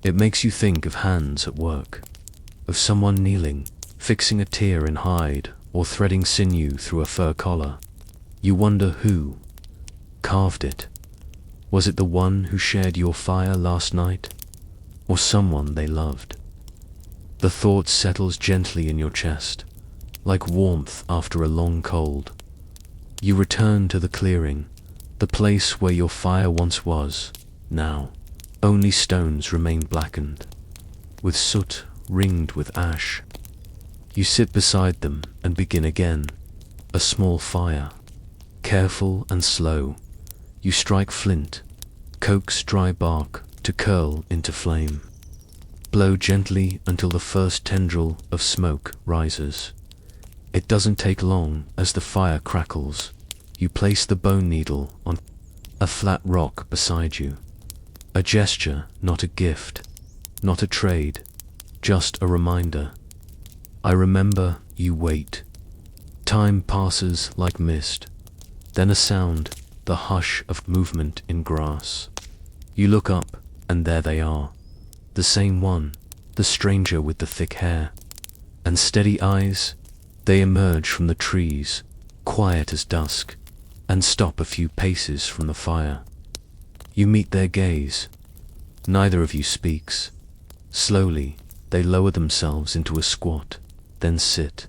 Speaker 1: It makes you think of hands at work, of someone kneeling, fixing a tear in hide or threading sinew through a fur collar. You wonder who carved it. Was it the one who shared your fire last night, or someone they loved? The thought settles gently in your chest, like warmth after a long cold. You return to the clearing, the place where your fire once was. Now, only stones remain blackened, with soot ringed with ash. You sit beside them and begin again, a small fire. Careful and slow, you strike flint, coax dry bark to curl into flame. Blow gently until the first tendril of smoke rises. It doesn't take long as the fire crackles. You place the bone needle on a flat rock beside you. A gesture, not a gift, not a trade, just a reminder. I remember. You wait. Time passes like mist. Then a sound, the hush of movement in grass. You look up, and there they are. The same one, the stranger with the thick hair and steady eyes. They emerge from the trees, quiet as dusk, and stop a few paces from the fire. You meet their gaze. Neither of you speaks. Slowly, they lower themselves into a squat, then sit.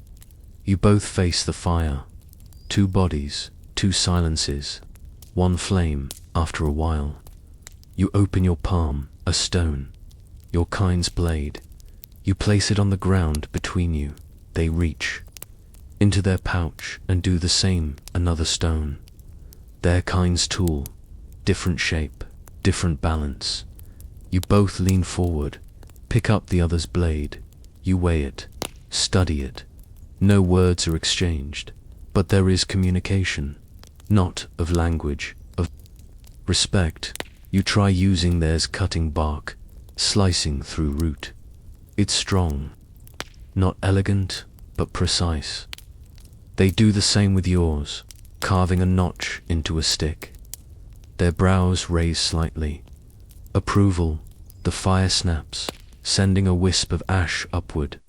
Speaker 1: You both face the fire. Two bodies, two silences, one flame. After a while, you open your palm, a stone, your kind's blade. You place it on the ground between you. They reach into their pouch and do the same. Another stone, their kind's tool, different shape, different balance. You both lean forward, pick up the other's blade. You weigh it, study it. No words are exchanged, but there is communication, not of language, of respect. You try using theirs, cutting bark, slicing through root. It's strong, not elegant, but precise. They do the same with yours, carving a notch into a stick. Their brows raise slightly. Approval. The fire snaps, sending a wisp of ash upward.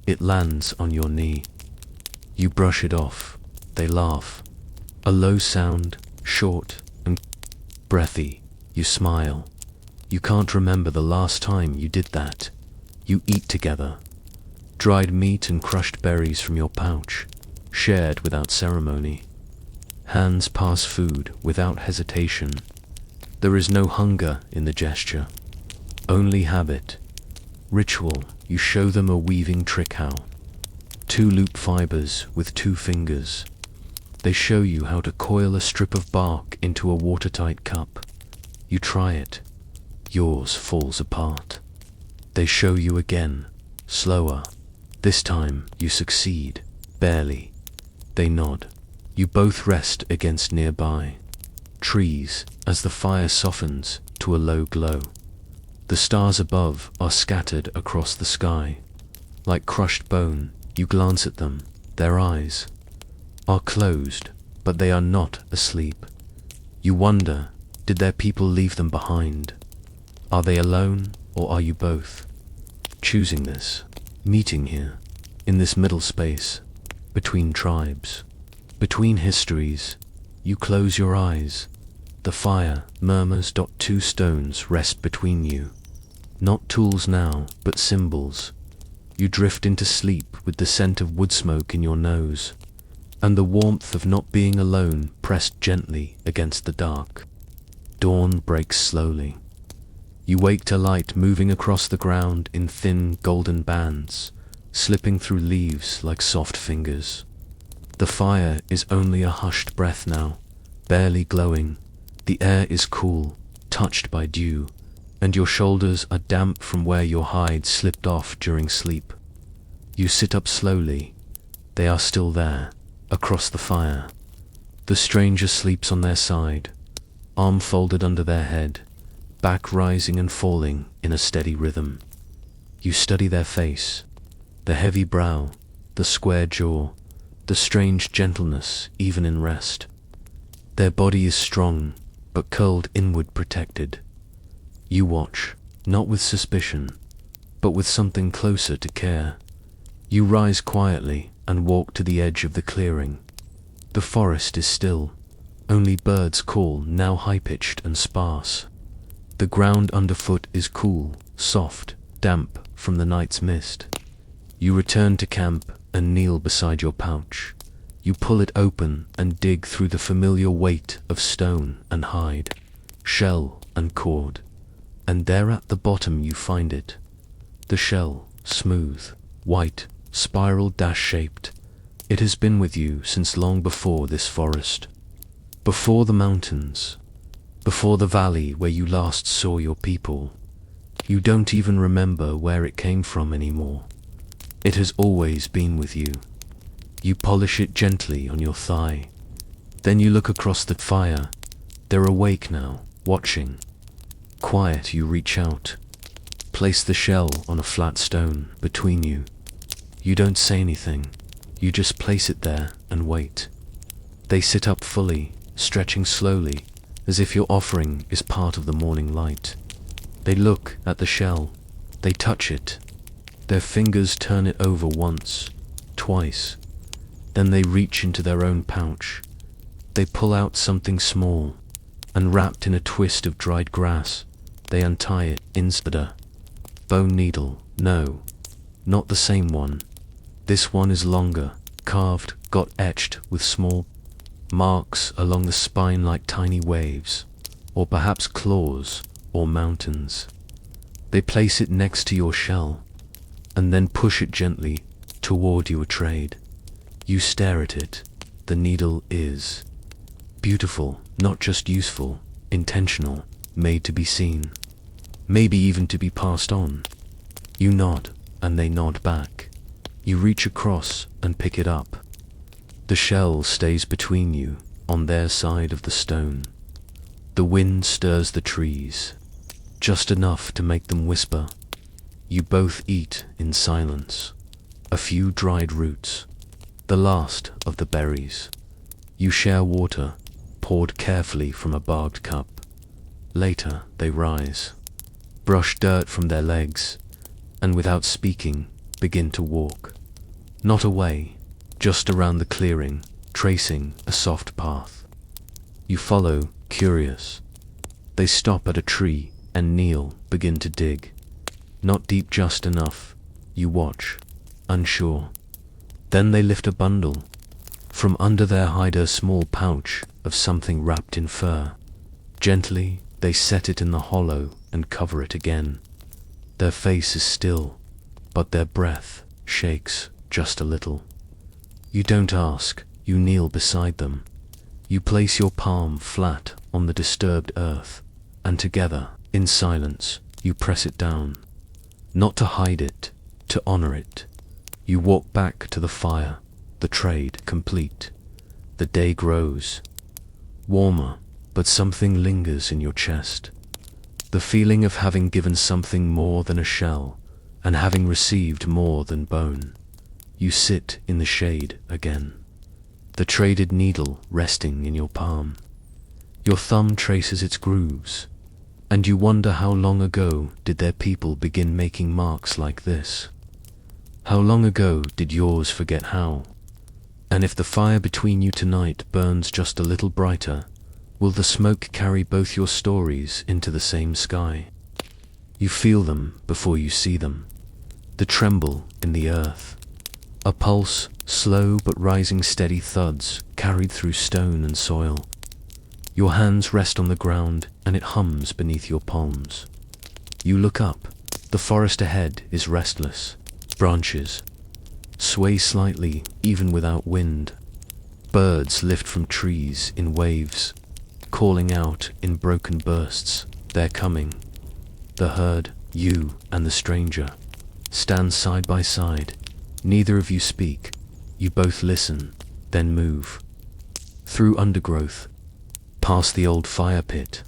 Speaker 1: It lands on your knee. You brush it off. They laugh. A low sound, short and breathy. You smile. You can't remember the last time you did that. You eat together. Dried meat and crushed berries from your pouch, shared without ceremony. Hands pass food without hesitation. There is no hunger in the gesture, only habit. Ritual. You show them a weaving trick how. Two loop fibers with two fingers. They show you how to coil a strip of bark into a watertight cup. You try it. Yours falls apart. They show you again, slower. This time you succeed, barely. They nod. You both rest against nearby trees as the fire softens to a low glow. The stars above are scattered across the sky. Like crushed bone, you glance at them. Their eyes are closed, but they are not asleep. You wonder, did their people leave them behind? Are they alone, or are you both choosing this, meeting here, in this middle space, between tribes, between histories? You close your eyes. The fire murmurs. Two stones rest between you. Not tools now, but symbols. You drift into sleep with the scent of wood smoke in your nose, and the warmth of not being alone pressed gently against the dark. Dawn breaks slowly. You wake to light moving across the ground in thin golden bands, slipping through leaves like soft fingers. The fire is only a hushed breath now, barely glowing. The air is cool, touched by dew, and your shoulders are damp from where your hide slipped off during sleep. You sit up slowly. They are still there, across the fire. The stranger sleeps on their side, arm folded under their head, back rising and falling in a steady rhythm. You study their face, the heavy brow, the square jaw, the strange gentleness even in rest. Their body is strong, but curled inward, protected. You watch, not with suspicion, but with something closer to care. You rise quietly and walk to the edge of the clearing. The forest is still. Only birds call, now high-pitched and sparse. The ground underfoot is cool, soft, damp from the night's mist. You return to camp and kneel beside your pouch. You pull it open and dig through the familiar weight of stone and hide, shell and cord. And there at the bottom you find it. The shell, smooth, white, spiral-shaped. It has been with you since long before this forest. Before the mountains. Before the valley where you last saw your people. You don't even remember where it came from anymore. It has always been with you. You polish it gently on your thigh. Then you look across the fire. They're awake now, watching. Quiet, you reach out. Place the shell on a flat stone between you. You don't say anything. You just place it there and wait. They sit up fully, stretching slowly, as if your offering is part of the morning light. They look at the shell. They touch it. Their fingers turn it over once, twice. Then they reach into their own pouch. They pull out something small, and wrapped in a twist of dried grass, they untie it. Instead, bone needle. No, not the same one. This one is longer, carved, got etched with small marks along the spine like tiny waves, or perhaps claws or mountains. They place it next to your shell, and then push it gently toward you. A trade. You stare at it. The needle is beautiful, not just useful, intentional, made to be seen, maybe even to be passed on. You nod, and they nod back. You reach across and pick it up. The shell stays between you, on their side of the stone. The wind stirs the trees, just enough to make them whisper. You both eat in silence. A few dried roots, the last of the berries. You share water, poured carefully from a barked cup. Later they rise, brush dirt from their legs, and without speaking, begin to walk. Not away, just around the clearing, tracing a soft path. You follow, curious. They stop at a tree and kneel, begin to dig. Not deep, just enough. You watch, unsure. Then they lift a bundle. From under their hide a small pouch of something wrapped in fur. Gently, they set it in the hollow and cover it again. Their face is still, but their breath shakes just a little. You don't ask, you kneel beside them. You place your palm flat on the disturbed earth, and together, in silence, you press it down. Not to hide it, to honor it. You walk back to the fire, the trade complete. The day grows warmer, but something lingers in your chest. The feeling of having given something more than a shell, and having received more than bone. You sit in the shade again, the traded needle resting in your palm. Your thumb traces its grooves, and you wonder how long ago did their people begin making marks like this? How long ago did yours forget how? And if the fire between you tonight burns just a little brighter, Will the smoke carry both your stories into the same sky? You feel them before you see them. The tremble in the earth. A pulse, slow but rising steady thuds carried through stone and soil. Your hands rest on the ground and it hums beneath your palms. You look up. The forest ahead is restless. Branches sway slightly even without wind. Birds lift from trees in waves, calling out in broken bursts. They're coming. The herd, you and the stranger, stand side by side. Neither of you speak. You both listen, then move. Through undergrowth, past the old fire pit,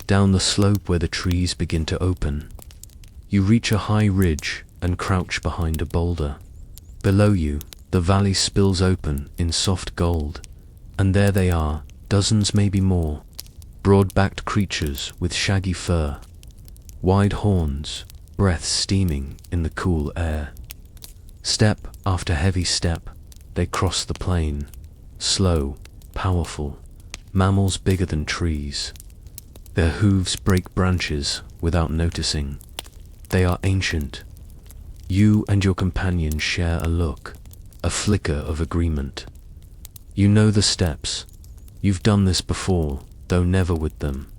Speaker 1: down the slope where the trees begin to open. You reach a high ridge and crouch behind a boulder. Below you, the valley spills open in soft gold, and there they are, dozens maybe more, broad-backed creatures with shaggy fur, wide horns, breath steaming in the cool air. Step after heavy step, they cross the plain, slow, powerful, mammals bigger than trees. Their hooves break branches without noticing. They are ancient. You and your companion share a look, a flicker of agreement. You know the steps. You've done this before, though never with them.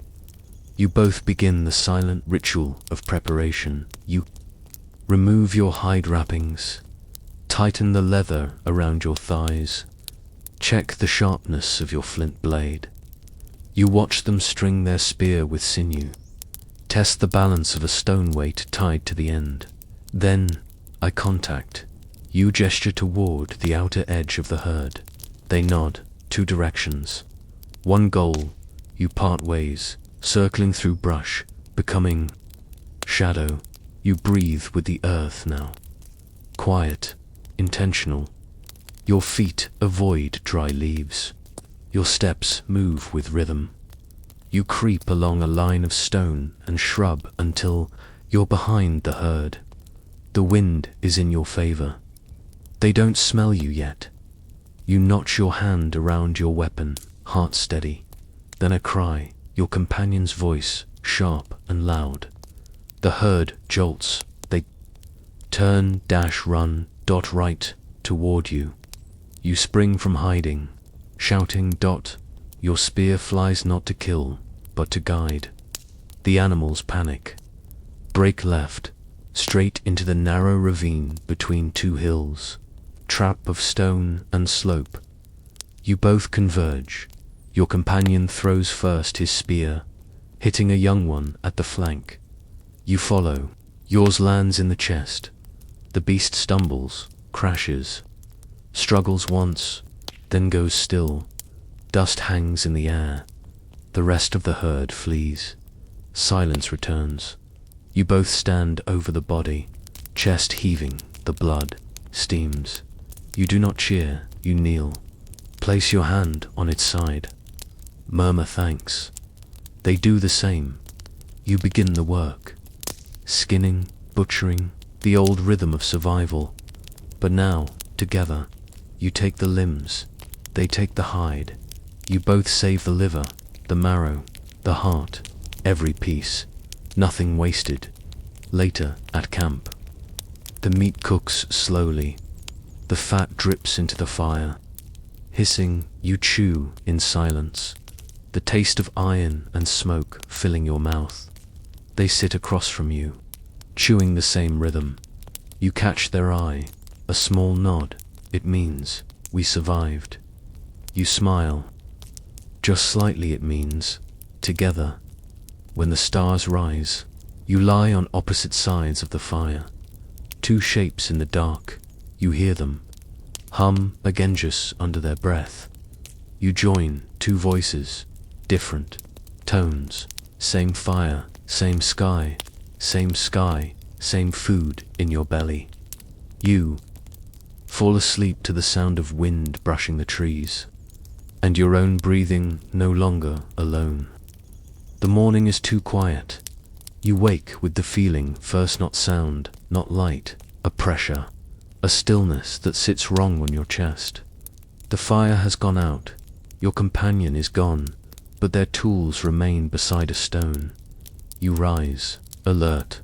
Speaker 1: You both begin the silent ritual of preparation. You remove your hide wrappings, tighten the leather around your thighs, check the sharpness of your flint blade. You watch them string their spear with sinew, test the balance of a stone weight tied to the end. Then, eye contact. You gesture toward the outer edge of the herd. They nod, 2 directions. One goal. You part ways, circling through brush, becoming shadow. You breathe with the earth now. Quiet, intentional. Your feet avoid dry leaves. Your steps move with rhythm. You creep along a line of stone and shrub until you're behind the herd. The wind is in your favor. They don't smell you yet. You notch your hand around your weapon, heart steady. Then a cry, your companion's voice, sharp and loud. The herd jolts. They turn, dash, run, dot right toward you. You spring from hiding, shouting, dot. Your spear flies not to kill, but to guide. The animals panic. Break left, straight into the narrow ravine between 2 hills. Trap of stone and slope. You both converge. Your companion throws first his spear, hitting a young one at the flank. You follow. Yours lands in the chest. The beast stumbles, crashes, struggles once, then goes still. Dust hangs in the air. The rest of the herd flees. Silence returns. You both stand over the body, chest heaving, the blood steams. You do not cheer, you kneel. Place your hand on its side. Murmur thanks. They do the same. You begin the work. Skinning, butchering, the old rhythm of survival. But now, together, you take the limbs, they take the hide. You both save the liver, the marrow, the heart, every piece. Nothing wasted. Later, at camp, the meat cooks slowly. The fat drips into the fire. Hissing, you chew in silence. The taste of iron and smoke filling your mouth. They sit across from you, chewing the same rhythm. You catch their eye, a small nod. It means, we survived. You smile. Just slightly it means, together. When the stars rise, you lie on opposite sides of the fire. 2 shapes in the dark, you hear them. Hum agenjus under their breath. You join 2 voices, different tones, same fire, same sky, same food in your belly. You fall asleep to the sound of wind brushing the trees, and your own breathing no longer alone. The morning is too quiet. You wake with the feeling, first not sound, not light, a pressure, a stillness that sits wrong on your chest. The fire has gone out. Your companion is gone. but their tools remain beside a stone. You rise, alert,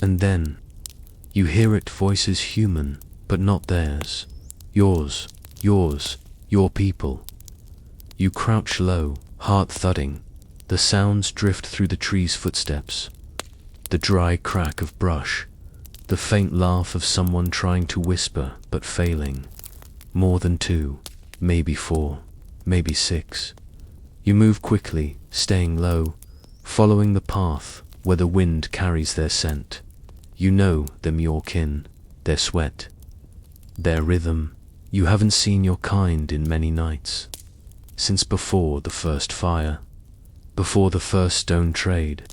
Speaker 1: and then you hear it, voices human, but not theirs. Yours, your people. You crouch low, heart thudding. The sounds drift through the trees' footsteps. The dry crack of brush, the faint laugh of someone trying to whisper but failing. More than 2, maybe 4, maybe 6. You move quickly, staying low, following the path where the wind carries their scent. You know them, your kin, their sweat, their rhythm. You haven't seen your kind in many nights, since before the first fire, before the first stone trade.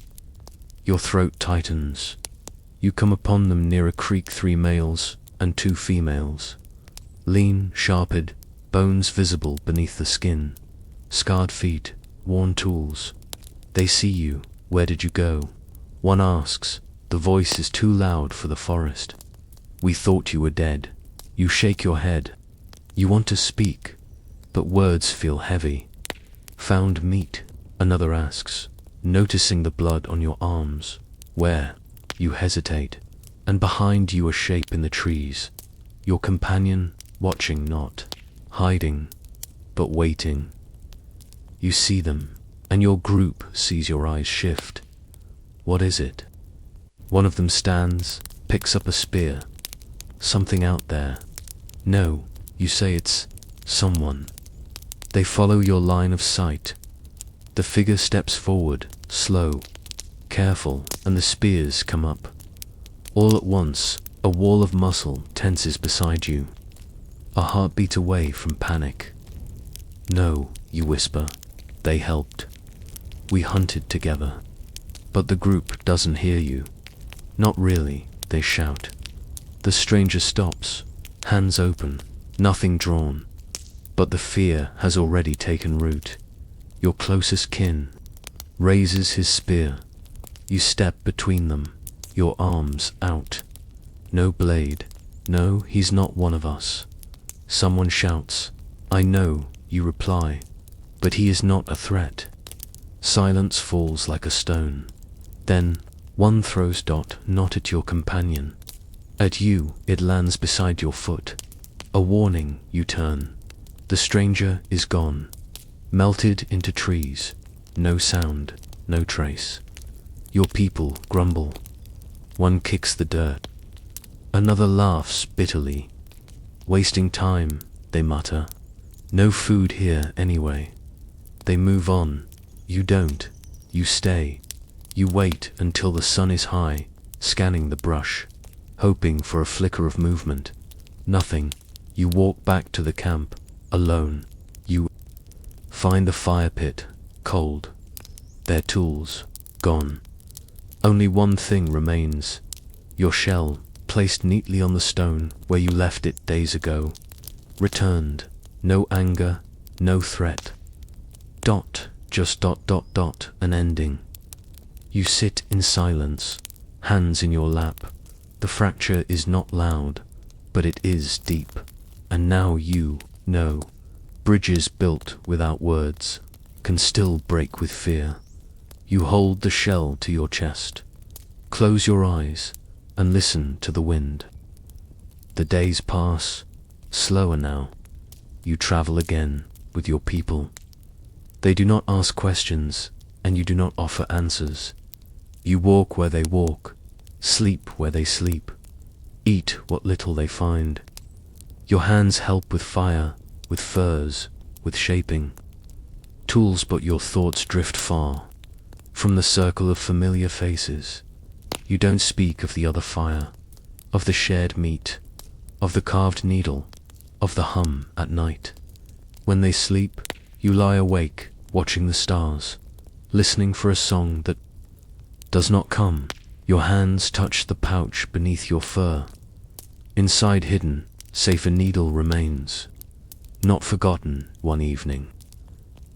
Speaker 1: Your throat tightens. You come upon them near a creek, 3 males and 2 females. Lean, sharpened, bones visible beneath the skin. Scarred feet, worn tools. They see you. Where did you go? One asks. The voice is too loud for the forest. We thought you were dead. You shake your head. You want to speak, but words feel heavy. Found meat, another asks, noticing the blood on your arms. Where? You hesitate, and behind you a shape in the trees. Your companion, watching, not hiding, but waiting. You see them, and your group sees your eyes shift. What is it? One of them stands, picks up a spear. Something out there. No, you say it's someone. They follow your line of sight. The figure steps forward, slow, careful, and the spears come up. All at once, a wall of muscle tenses beside you. A heartbeat away from panic. No, you whisper. They helped. We hunted together. But the group doesn't hear you. Not really, they shout. The stranger stops, hands open, nothing drawn. But the fear has already taken root. Your closest kin raises his spear. You step between them, your arms out. No blade. No, he's not one of us. Someone shouts. I know, you reply. But he is not a threat. Silence falls like a stone. Then, one throws dot not at your companion. At you, it lands beside your foot. A warning, you turn. The stranger is gone. Melted into trees. No sound, no trace. Your people grumble. One kicks the dirt. Another laughs bitterly. Wasting time, they mutter. No food here anyway. They move on. You don't. You stay. You wait until the sun is high, scanning the brush, hoping for a flicker of movement. Nothing. You walk back to the camp, alone. You find the fire pit, cold. Their tools, gone. Only one thing remains. Your shell, placed neatly on the stone where you left it days ago. Returned. No anger, no threat. Just an ending. You sit in silence, hands in your lap. The fracture is not loud, but it is deep. And now you know, bridges built without words can still break with fear. You hold the shell to your chest. Close your eyes and listen to the wind. The days pass, slower now. You travel again with your people. They do not ask questions, and you do not offer answers. You walk where they walk, sleep where they sleep, eat what little they find. Your hands help with fire, with furs, with shaping. Tools, but your thoughts drift far from the circle of familiar faces. You don't speak of the other fire, of the shared meat, of the carved needle, of the hum at night. When they sleep, you lie awake, watching the stars, listening for a song that does not come. Your hands touch the pouch beneath your fur. Inside, hidden, safe, a needle remains. Not forgotten. One evening,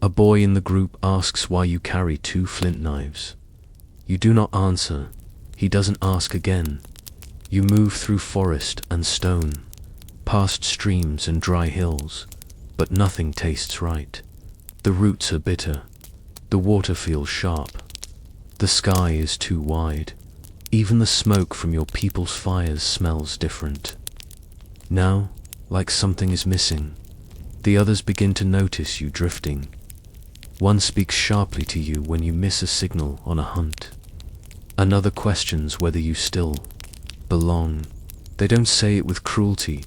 Speaker 1: a boy in the group asks why you carry 2 flint knives. You do not answer. He doesn't ask again. You move through forest and stone, past streams and dry hills, but nothing tastes right. The roots are bitter. The water feels sharp. The sky is too wide. Even the smoke from your people's fires smells different. Now, like something is missing, the others begin to notice you drifting. One speaks sharply to you when you miss a signal on a hunt. Another questions whether you still belong. They don't say it with cruelty,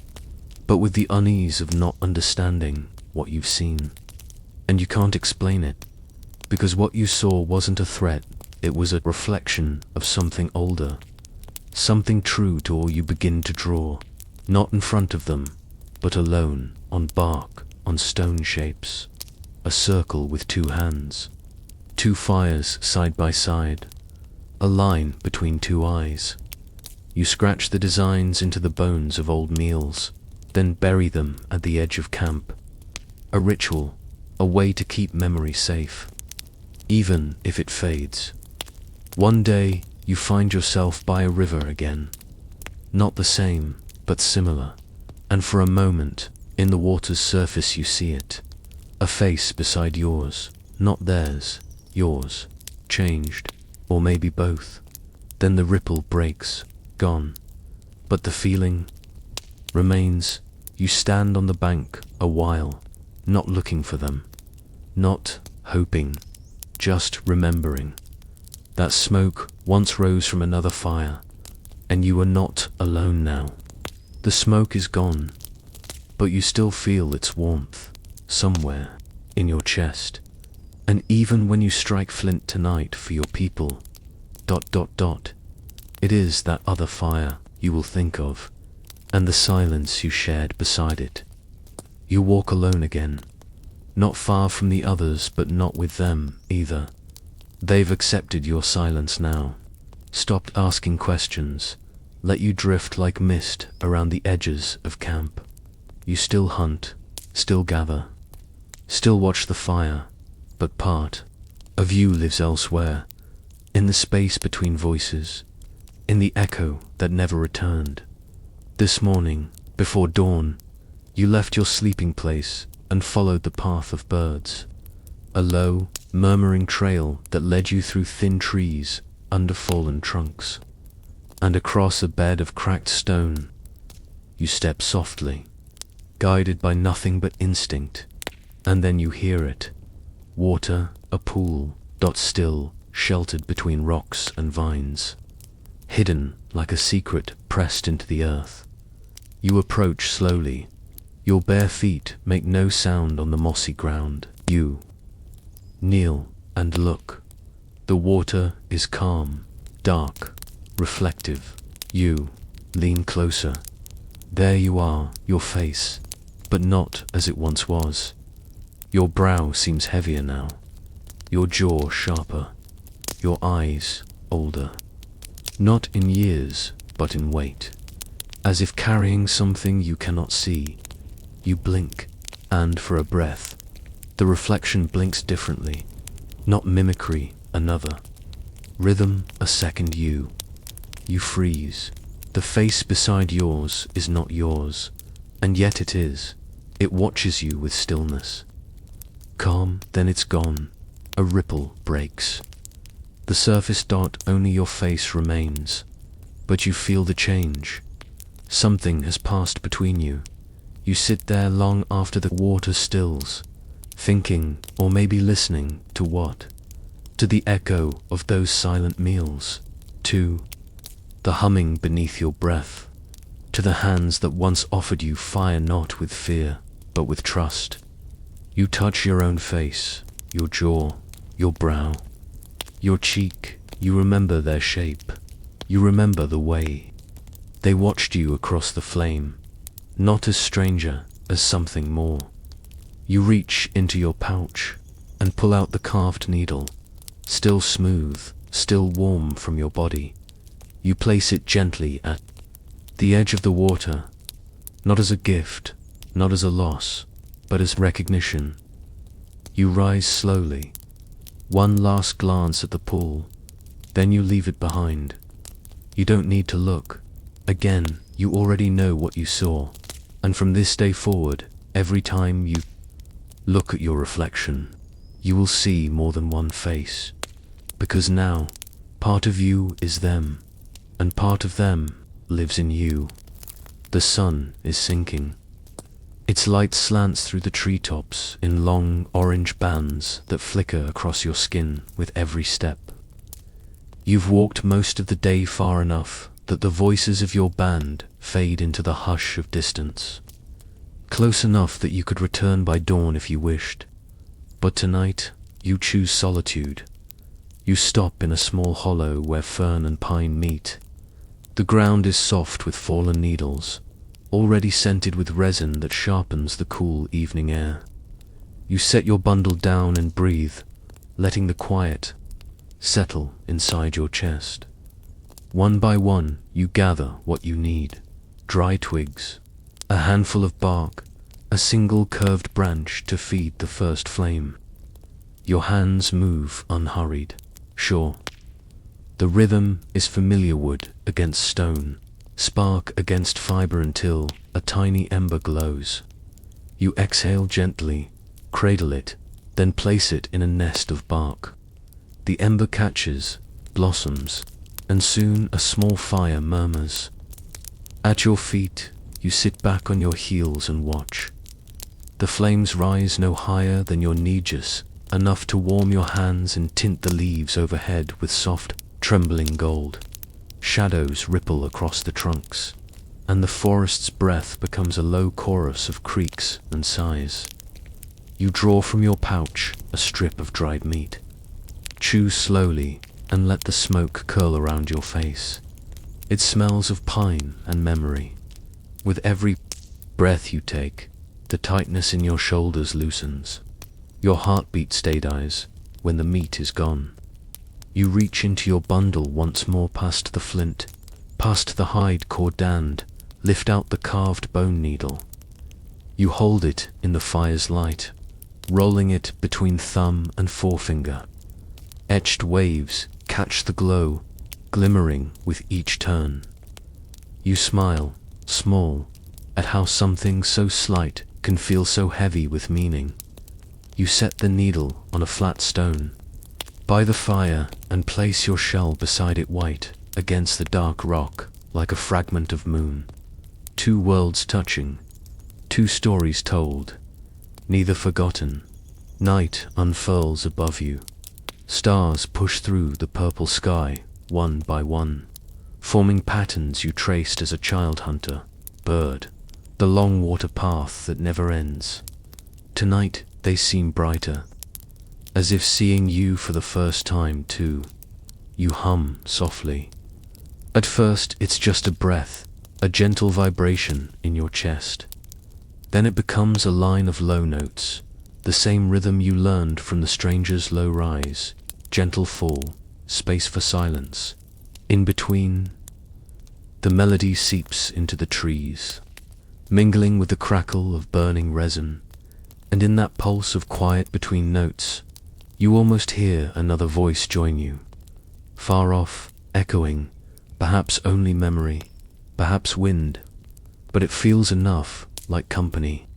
Speaker 1: but with the unease of not understanding what you've seen. And you can't explain it, because what you saw wasn't a threat, it was a reflection of something older, something true to all you begin to draw, not in front of them, but alone, on bark, on stone shapes. A circle with two hands, two fires side by side, a line between two eyes. You scratch the designs into the bones of old meals, then bury them at the edge of camp. A ritual, a way to keep memory safe, even if it fades. One day, you find yourself by a river again. Not the same, but similar. And for a moment, in the water's surface you see it. A face beside yours, not theirs, yours, changed, or maybe both. Then the ripple breaks, gone. But the feeling remains. You stand on the bank a while, not looking for them, not hoping, just remembering. That smoke once rose from another fire, and you are not alone now. The smoke is gone, but you still feel its warmth, somewhere in your chest. And even when you strike flint tonight for your people, ... it is that other fire you will think of, and the silence you shared beside it. You walk alone again, not far from the others, but not with them either. They've accepted your silence now, stopped asking questions, let you drift like mist around the edges of camp. You still hunt, still gather, still watch the fire, but part of you lives elsewhere, in the space between voices, in the echo that never returned. This morning, before dawn, you left your sleeping place and followed the path of birds, a low, murmuring trail that led you through thin trees under fallen trunks, and across a bed of cracked stone. You step softly, guided by nothing but instinct, and then you hear it. Water, a pool, still, sheltered between rocks and vines, hidden like a secret pressed into the earth. You approach slowly. Your bare feet make no sound on the mossy ground. You kneel and look. The water is calm, dark, reflective. You lean closer. There you are, your face, but not as it once was. Your brow seems heavier now, your jaw sharper, your eyes older. Not in years, but in weight, as if carrying something you cannot see. You blink, and for a breath, the reflection blinks differently. Not mimicry, another. Rhythm, a second you. You freeze. The face beside yours is not yours, and yet it is. It watches you with stillness. Calm, then it's gone. A ripple breaks. The surface only your face remains, but you feel the change. Something has passed between you. You sit there long after the water stills, thinking, or maybe listening, to what? To the echo of those silent meals, to the humming beneath your breath, to the hands that once offered you fire not with fear, but with trust. You touch your own face, your jaw, your brow, your cheek. You remember their shape. You remember the way they watched you across the flame, not as stranger, as something more. You reach into your pouch and pull out the carved needle, still smooth, still warm from your body. You place it gently at the edge of the water, not as a gift, not as a loss, but as recognition. You rise slowly, one last glance at the pool, then you leave it behind. You don't need to look. Again, you already know what you saw, and from this day forward, every time you look at your reflection, you will see more than one face. Because now, part of you is them, and part of them lives in you. The sun is sinking. Its light slants through the treetops in long orange bands that flicker across your skin with every step. You've walked most of the day far enough that the voices of your band fade into the hush of distance. Close enough that you could return by dawn if you wished. But tonight, you choose solitude. You stop in a small hollow where fern and pine meet. The ground is soft with fallen needles, already scented with resin that sharpens the cool evening air. You set your bundle down and breathe, letting the quiet settle inside your chest. One by one, you gather what you need. Dry twigs, a handful of bark, a single curved branch to feed the first flame. Your hands move unhurried, sure. The rhythm is familiar, wood against stone, spark against fiber until a tiny ember glows. You exhale gently, cradle it, then place it in a nest of bark. The ember catches, blossoms, and soon a small fire murmurs. At your feet, you sit back on your heels and watch. The flames rise no higher than your knees, enough to warm your hands and tint the leaves overhead with soft, trembling gold. Shadows ripple across the trunks, and the forest's breath becomes a low chorus of creaks and sighs. You draw from your pouch a strip of dried meat. Chew slowly and let the smoke curl around your face. It smells of pine and memory. With every breath you take, the tightness in your shoulders loosens. Your heartbeat steadies when the meat is gone. You reach into your bundle once more, past the flint, past the hide cordand, lift out the carved bone needle. You hold it in the fire's light, rolling it between thumb and forefinger. Etched waves catch the glow, glimmering with each turn. You smile, small, at how something so slight can feel so heavy with meaning. You set the needle on a flat stone by the fire and place your shell beside it, white against the dark rock like a fragment of moon. Two worlds touching, two stories told, neither forgotten. Night unfurls above you. Stars push through the purple sky, one by one, forming patterns you traced as a child hunter, bird, the long water path that never ends. Tonight they seem brighter, as if seeing you for the first time too. You hum softly. At first it's just a breath, a gentle vibration in your chest. Then it becomes a line of low notes, the same rhythm you learned from the stranger's low rise, gentle fall, space for silence. In between, the melody seeps into the trees, mingling with the crackle of burning resin, and in that pulse of quiet between notes, you almost hear another voice join you, far off, echoing, perhaps only memory, perhaps wind, but it feels enough like company.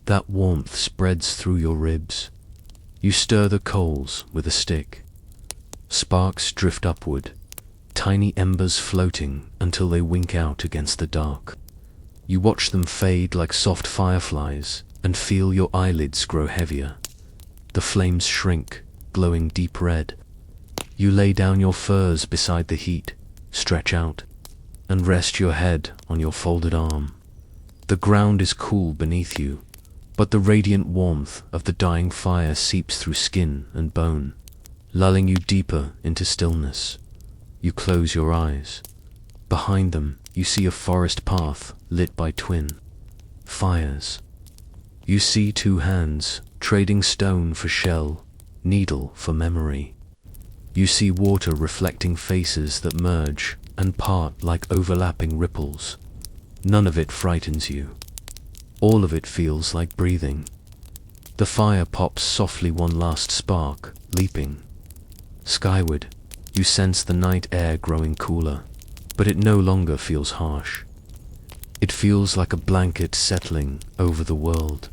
Speaker 1: That warmth spreads through your ribs. You stir the coals with a stick. Sparks drift upward, tiny embers floating until they wink out against the dark. You watch them fade like soft fireflies and feel your eyelids grow heavier. The flames shrink, glowing deep red. You lay down your furs beside the heat, stretch out, and rest your head on your folded arm. The ground is cool beneath you, but the radiant warmth of the dying fire seeps through skin and bone, lulling you deeper into stillness. You close your eyes. Behind them, you see a forest path lit by twin fires. You see two hands trading stone for shell, needle for memory. You see water reflecting faces that merge and part like overlapping ripples. None of it frightens you. All of it feels like breathing. The fire pops softly, one last spark, leaping. Skyward, you sense the night air growing cooler, but it no longer feels harsh. It feels like a blanket settling over the world.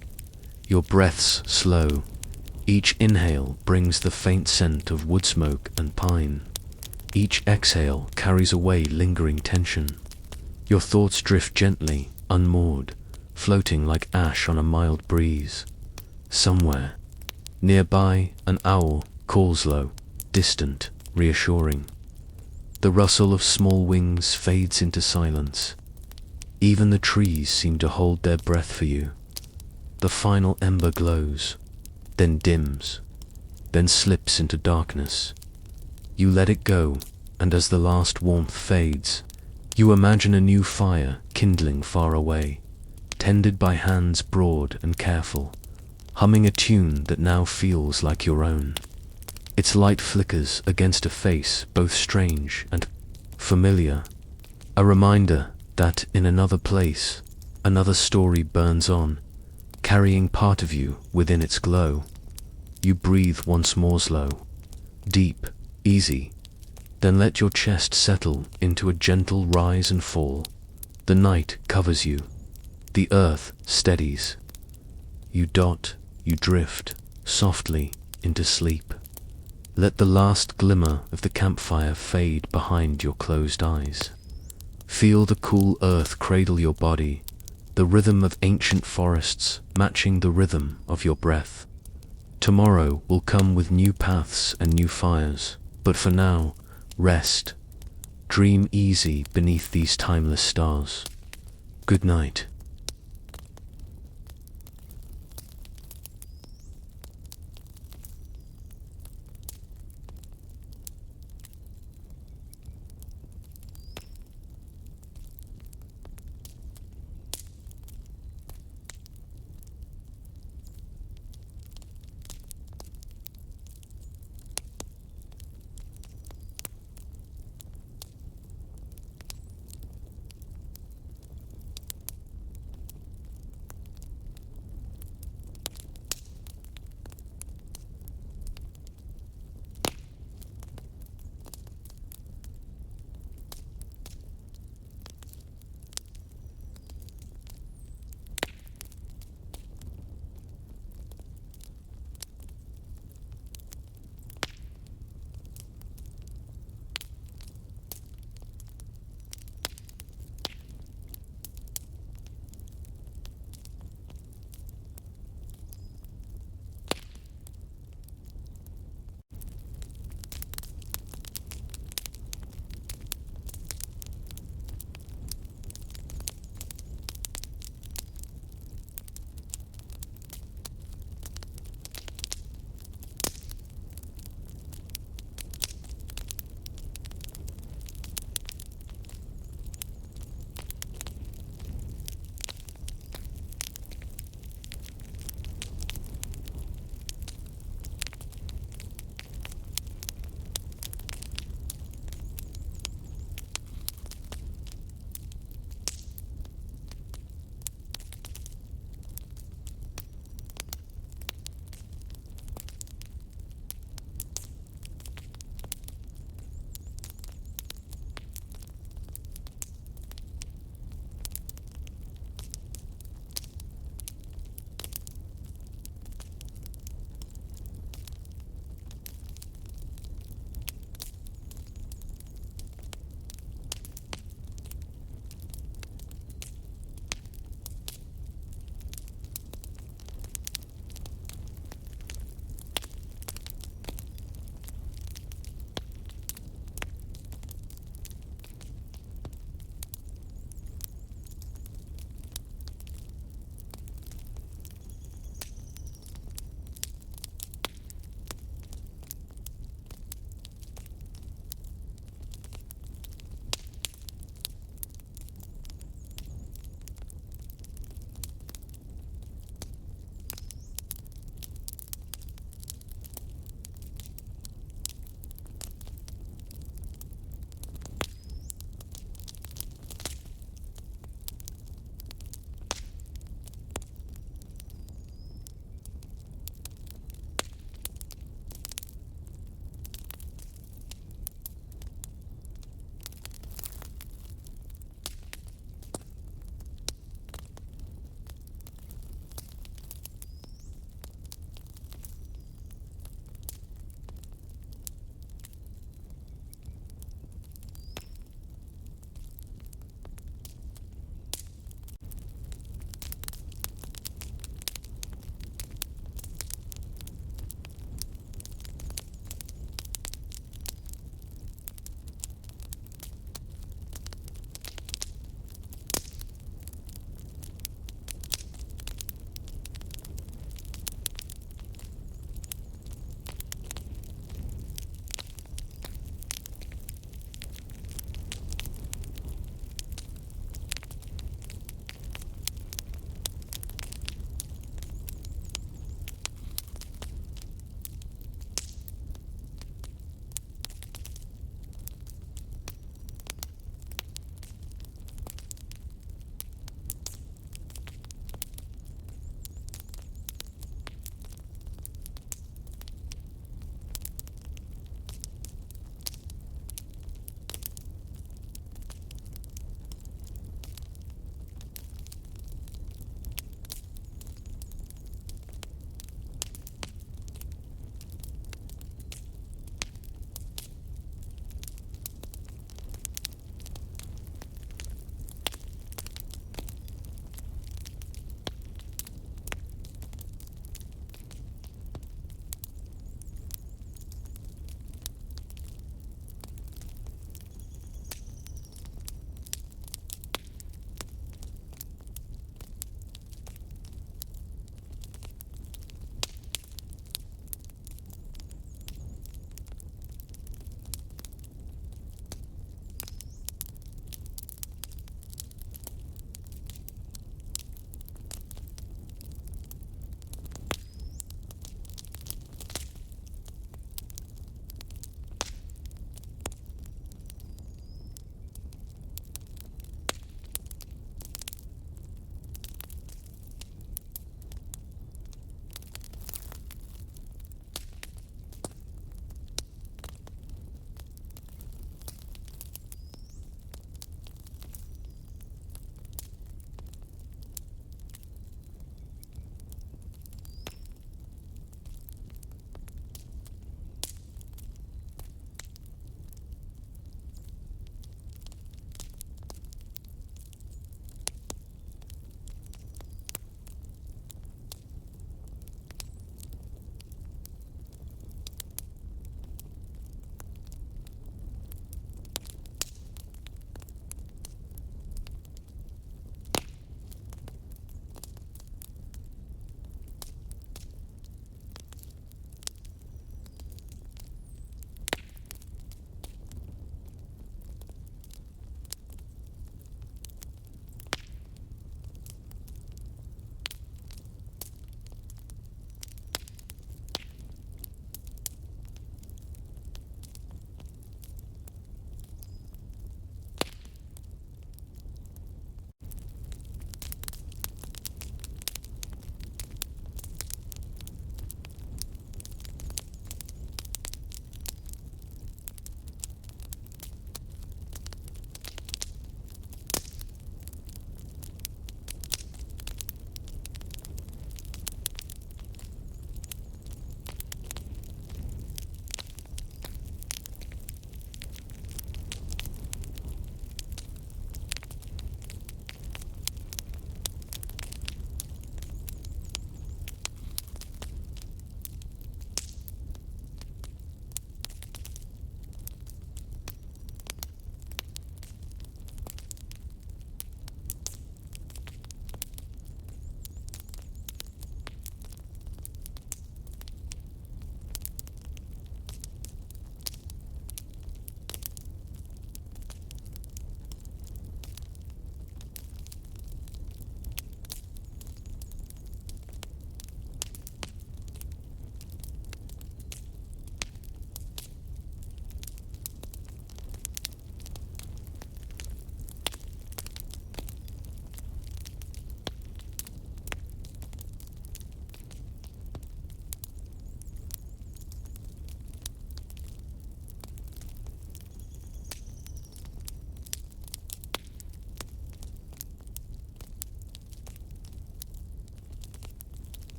Speaker 1: Your breaths slow, Each inhale brings the faint scent of wood smoke and pine. Each exhale carries away lingering tension. Your thoughts drift gently, unmoored, floating like ash on a mild breeze. Somewhere, nearby, an owl calls low, distant, reassuring. The rustle of small wings fades into silence. Even the trees seem to hold their breath for you. The final ember glows, then dims, then slips into darkness. You let it go, and as the last warmth fades, you imagine a new fire kindling far away, tended by hands broad and careful, humming a tune that now feels like your own. Its light flickers against a face both strange and familiar, a reminder that in another place, another story burns on, carrying part of you within its glow. You breathe once more slow, deep, easy, then let your chest settle into a gentle rise and fall. The night covers you, the earth steadies. You drift, softly, into sleep. Let the last glimmer of the campfire fade behind your closed eyes. Feel the cool earth cradle your body, the rhythm of ancient forests matching the rhythm of your breath. Tomorrow will come with new paths and new fires, but for now, rest. Dream easy beneath these timeless stars. Good night.